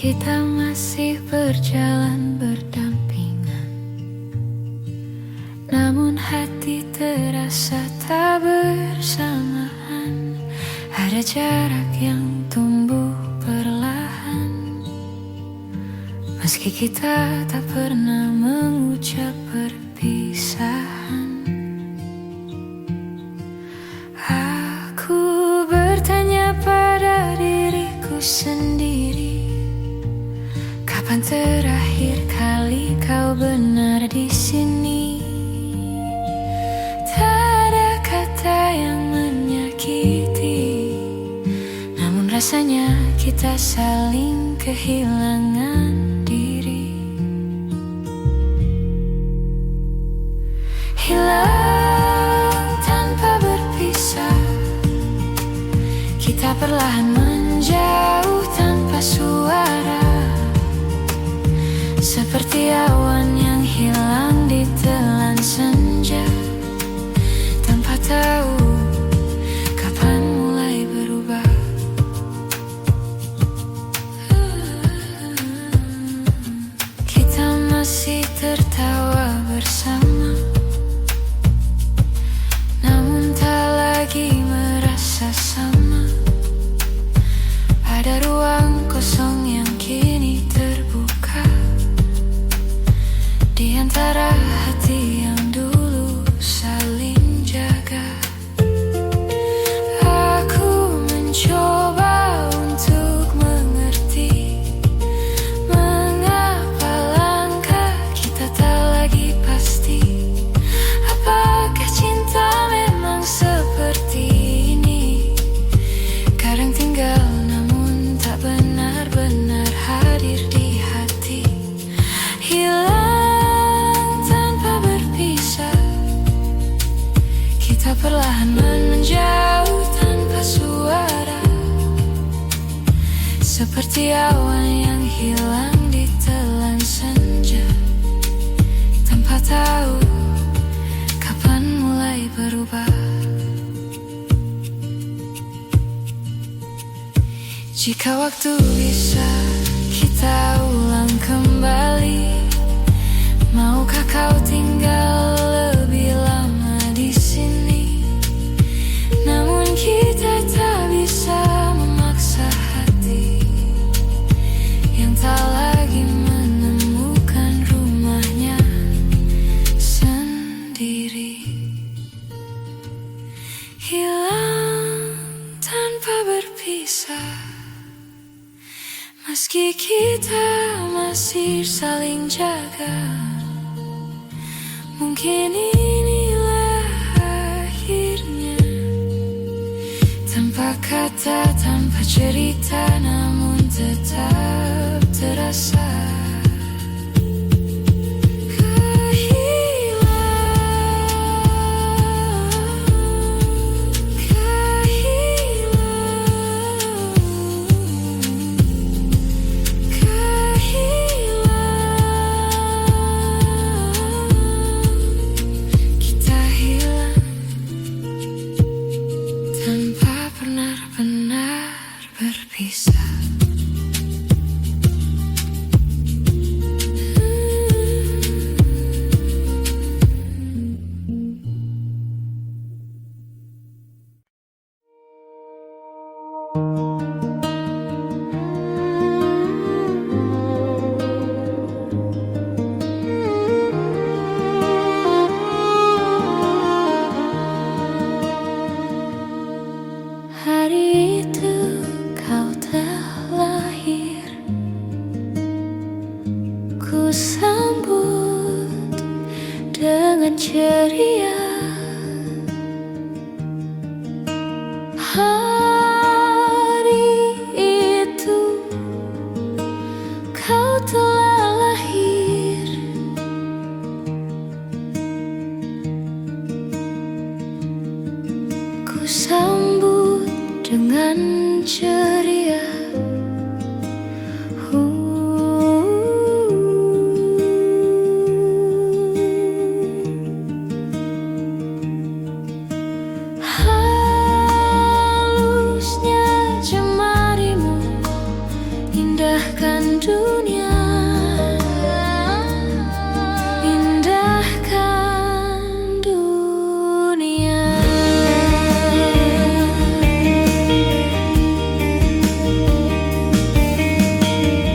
Kita masih berjalan berdampingan, namun hati terasa tak bersamaan. Ada jarak yang tumbuh perlahan, meski kita tak pernah mengucap perpisahan. Aku bertanya pada diriku sendiri, kapan terakhir kali kau benar di sini? Tak ada kata yang menyakiti, namun rasanya kita saling kehilangan diri. Hilang tanpa berpisah, kita perlahan menjauh tanpa suara, seperti awan yang hilang di telan senja, tanpa tahu kapan mulai berubah. Kita masih tertawa bersama, namun tak lagi merasa sama. Ada ruang kosong yang kini terbuka di antara hati yang dulu saling jaga. Aku mencoba untuk mengerti mengapa langkah kita tak Kita perlahan menjauh tanpa suara, seperti awan yang hilang di telan senja, tanpa tahu kapan mulai berubah. Jika waktu bisa kita ulang kembali, maukah kau tinggal lebih lama di sini? Namun kita tak bisa memaksa hati yang tak lagi menemukan rumahnya sendiri. Hilang tanpa berpisah, meski kita masih saling jaga. Mungkin inilah akhirnya, tanpa kata, tanpa cerita, namun tetap terasa. Tanpa benar-benar berpisah. Hari itu kau telah lahir, ku sambut dengan ceria. Hari itu kau telah lahir, ku sambut dengan ceria. Halusnya jemarimu indahkan dunia, indahkan dunia.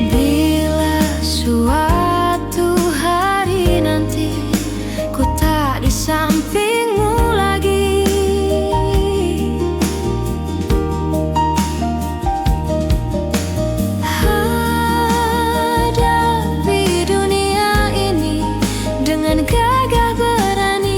Bila suatu hari nanti ku tak di sampingmu lagi, hadapi dunia ini dengan gagah berani.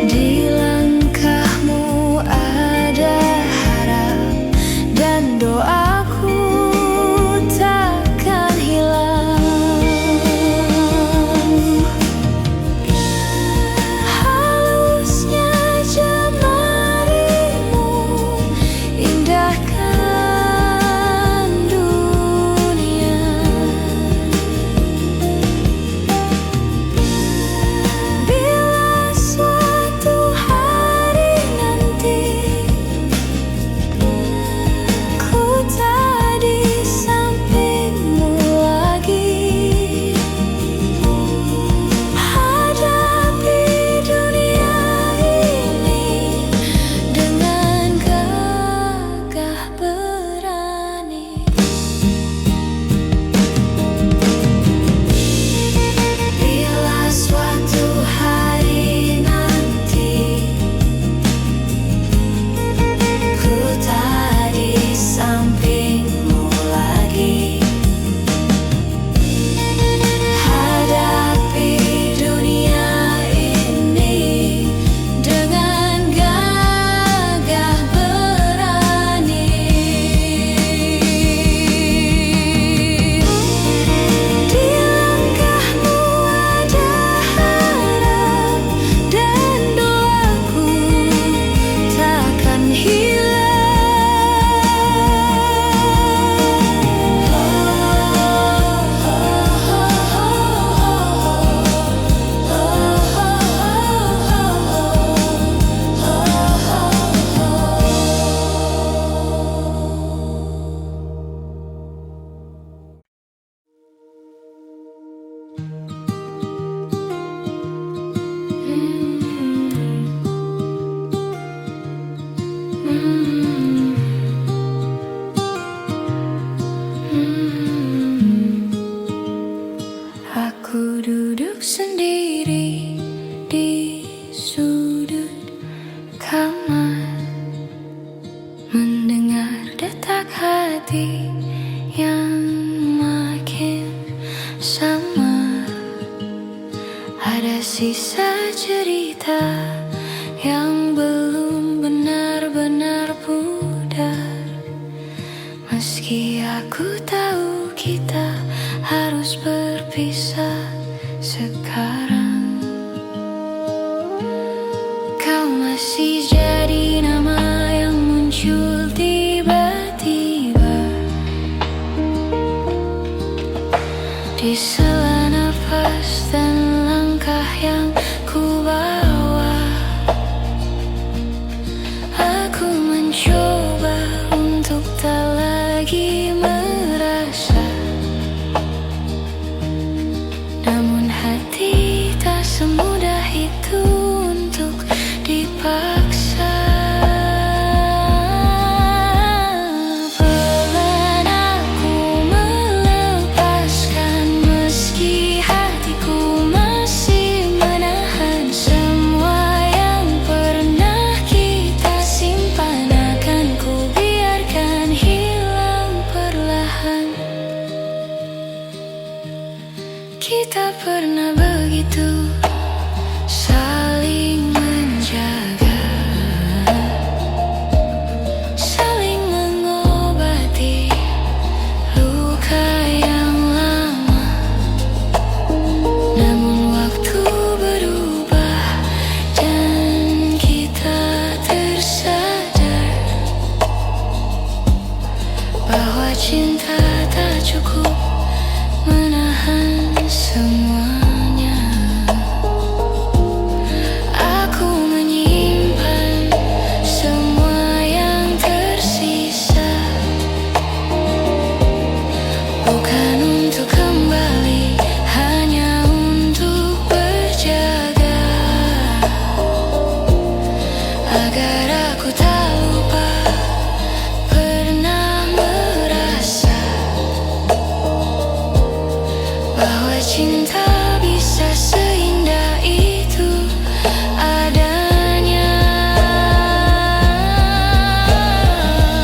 Di langkahmu ada harap dan doaku takkan hilang. Halusnya jemarimu indahkan dunia. Bila suatu hari nanti ku hati yang makin samar. Ada sisa cerita yang belum benar-benar pudar. Meski aku tahu kita harus berpisah sekarang, kau masih jadi nama yang muncul tiba-tiba di sela nafas dan langkah yang ku bawa. Aku mencoba untuk tak lagi merasa, namun hati tak semudah itu untuk dipaksa. Pelan aku melepaskan, meski hatiku masih menahan semua yang pernah kita simpan. Akan ku biarkan hilang perlahan. Kita pernah begitu saling menjaga, saling mengobati luka yang lama. Namun waktu berubah dan kita tersadar bahwa cinta tak cukup menahan semuanya. Aku menyimpan semua yang tersisa, bukan untuk kembali, hanya untuk berjaga, agar aku tak lupa pernah merasa bahwa cinta bisa seindah itu adanya.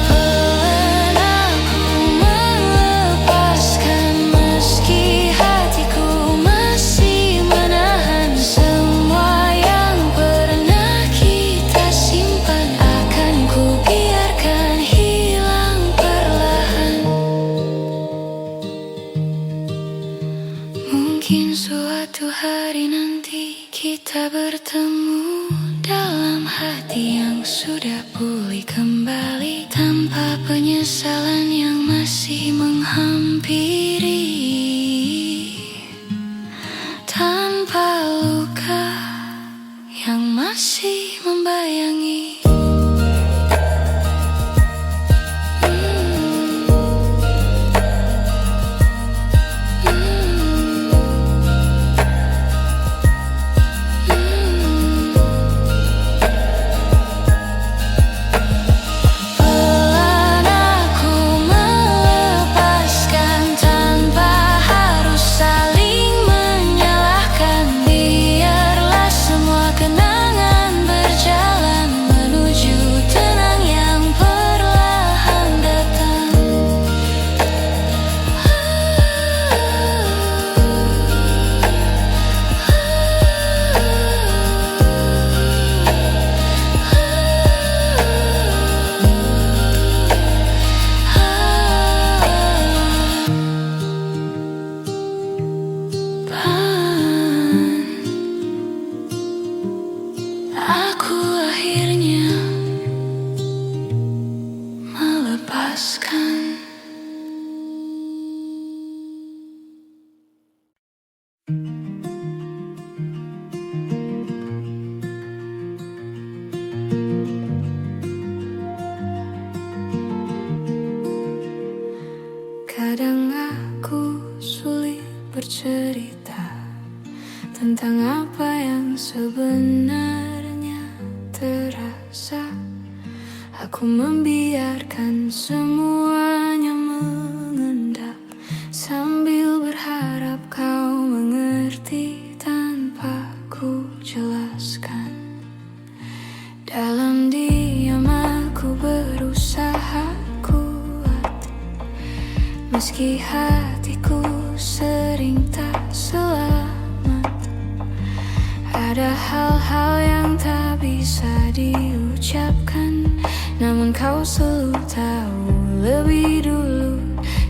Pelan aku melepaskan, meski hatiku masih menahan semua yang pernah kita simpan. Akan ku biarkan hilang perlahan. Mungkin suatu hari nanti kita bertemu dalam hati yang sudah pulih kembali, tanpa penyesalan yang masih menghampiri, tanpa luka yang masih membayangi. Pelan aku melepaskan tanpa harus saling menyalahkan. Biarlah semua kenangan berjalan menuju tenang yang perlahan datang. Aku akhirnya melepaskan. Kadang aku sulit bercerita tentang apa yang sebenarnya terasa. Aku membiarkan semuanya mengendap sambil berharap kau mengerti tanpa ku jelaskan. Dalam diam aku berusaha kuat meski hatiku sering tak selamat. Ada hal-hal yang tak bisa diucapkan, namun kau selalu tahu lebih dulu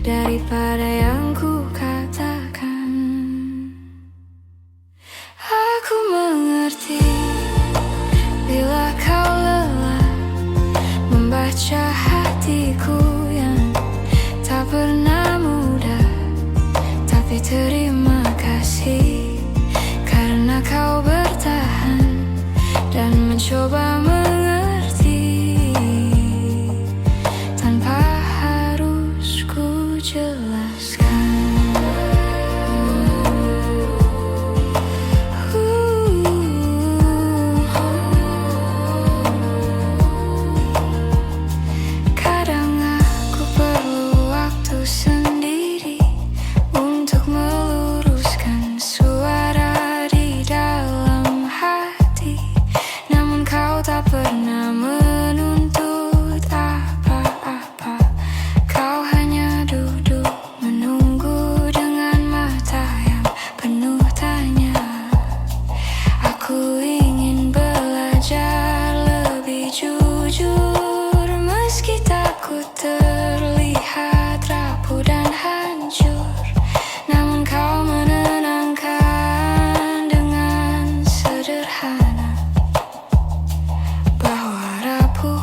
daripada yang ku katakan. Aku mengerti bila kau lelah membaca hatiku yang tak pernah mudah. Tapi terima kasih karena kau bertahan dan mencoba mengerti tanpa harus ku jelaskan. Kadang aku perlu waktu sendiri untuk meluruskan suara di dalam hati, namun kau tak pernah menuntut apa-apa. Kau hanya duduk menunggu dengan mata yang penuh tanya. Aku ingin belajar lebih jujur, meski takut terlihat rapuh dan hancur. Namun kau menenangkan dengan sederhana bahwa rapuh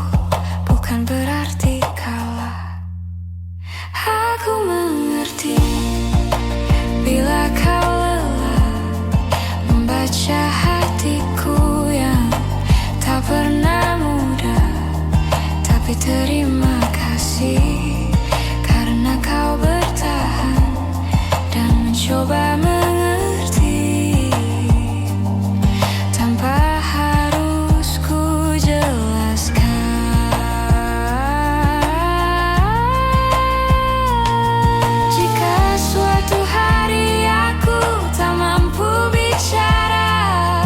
bukan berarti kalah. Aku mengerti bila kau lelah membaca hatiku yang tak pernah mudah. Tapi terima kasih karena kau bertahan dan mencoba mengerti tanpa harus ku jelaskan. Jika suatu hari aku tak mampu bicara,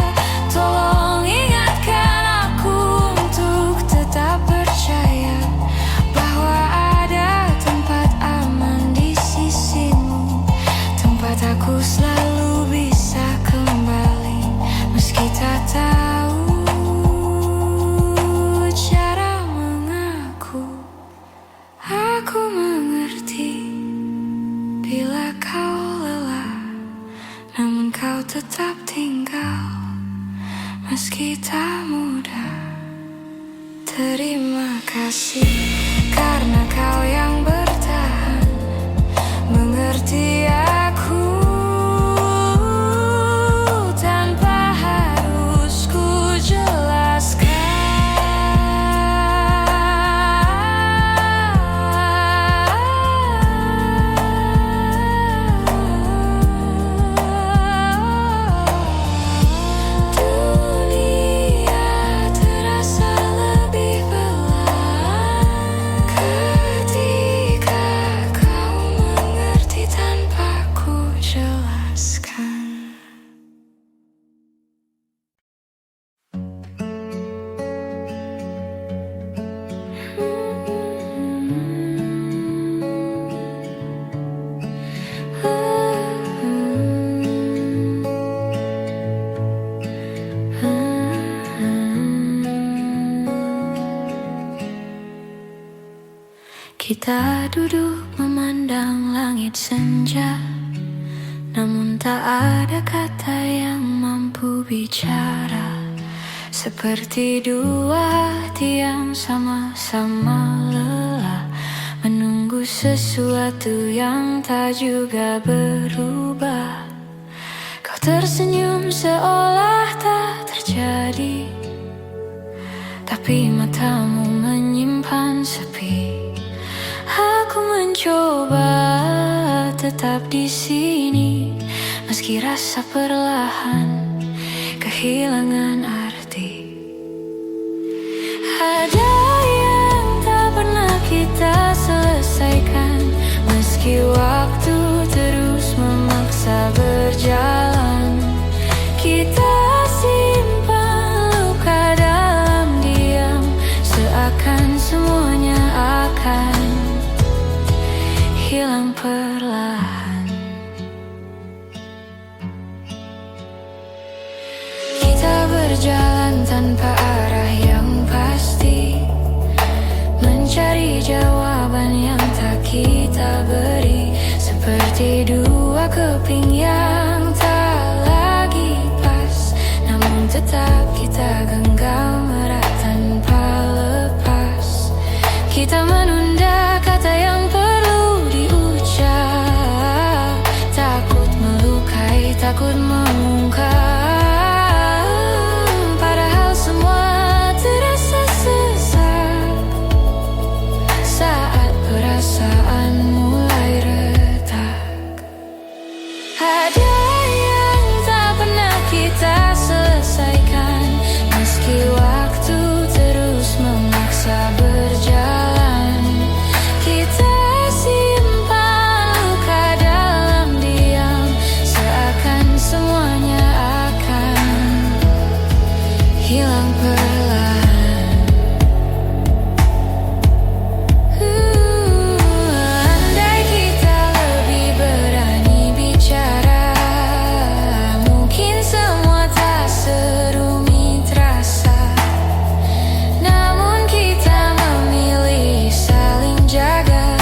tolong ingatkan aku untuk tetap percaya bahwa ada tempat aman di sisimu, tempat aku selalu bisa kembali meski tak tahu cara mengaku. Aku mengerti bila kau lelah, namun kau tetap tinggal meski tak mudah. Terima kasih karena kau yang bertahan mengerti aku tanpa harus ku jelaskan. Dunia terasa lebih pelan ketika kau mengerti tanpa ku jelaskan. Kita duduk memandang langit senja, namun tak ada kata yang mampu bicara. Seperti dua hati yang sama-sama lelah menunggu sesuatu yang tak juga berubah. Kau tersenyum seolah tak terjadi, tapi matamu menyimpan sepi. Aku mencoba tetap di sini, meski rasa perlahan kehilangan arti. Ada yang tak pernah kita selesaikan, meski waktu terus memaksa berjalan. Kita simpan luka dalam diam, seakan semuanya akan hilang perlahan. Kita berjalan tanpa arah yang pasti, mencari jawaban yang tak kita beri, seperti dua keping yang tak lagi pas, namun tetap kita genggam erat tanpa lepas. Kita menunda kata yang perlu diucap, takut melukai, takut mengungkap, padahal semua terasa sesak saat perasaan mulai retak. Ada yang tak pernah kita selesaikan, meski waktu terus memaksa berjalan. Kita simpan luka dalam diam, seakan semuanya akan hilang perlahan. Andai kita lebih berani bicara, mungkin semua tak serumit rasa. Namun kita memilih saling jaga,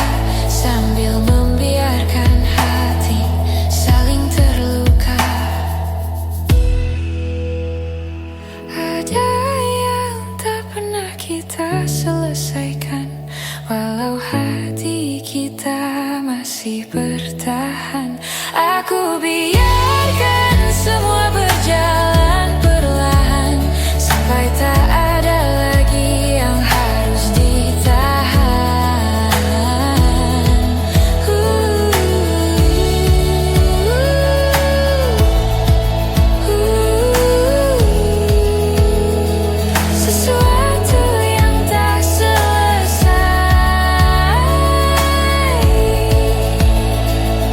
sambil membiarkan hati saling terluka. Ada yang tak pernah kita selesaikan, walau hati kita masih bertahan. Aku biarkan semua berjalan perlahan, sampai tak ada lagi yang harus ditahan. Sesuatu yang tak selesai,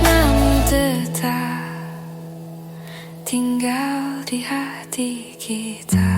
namun tetap tinggal di hati kita.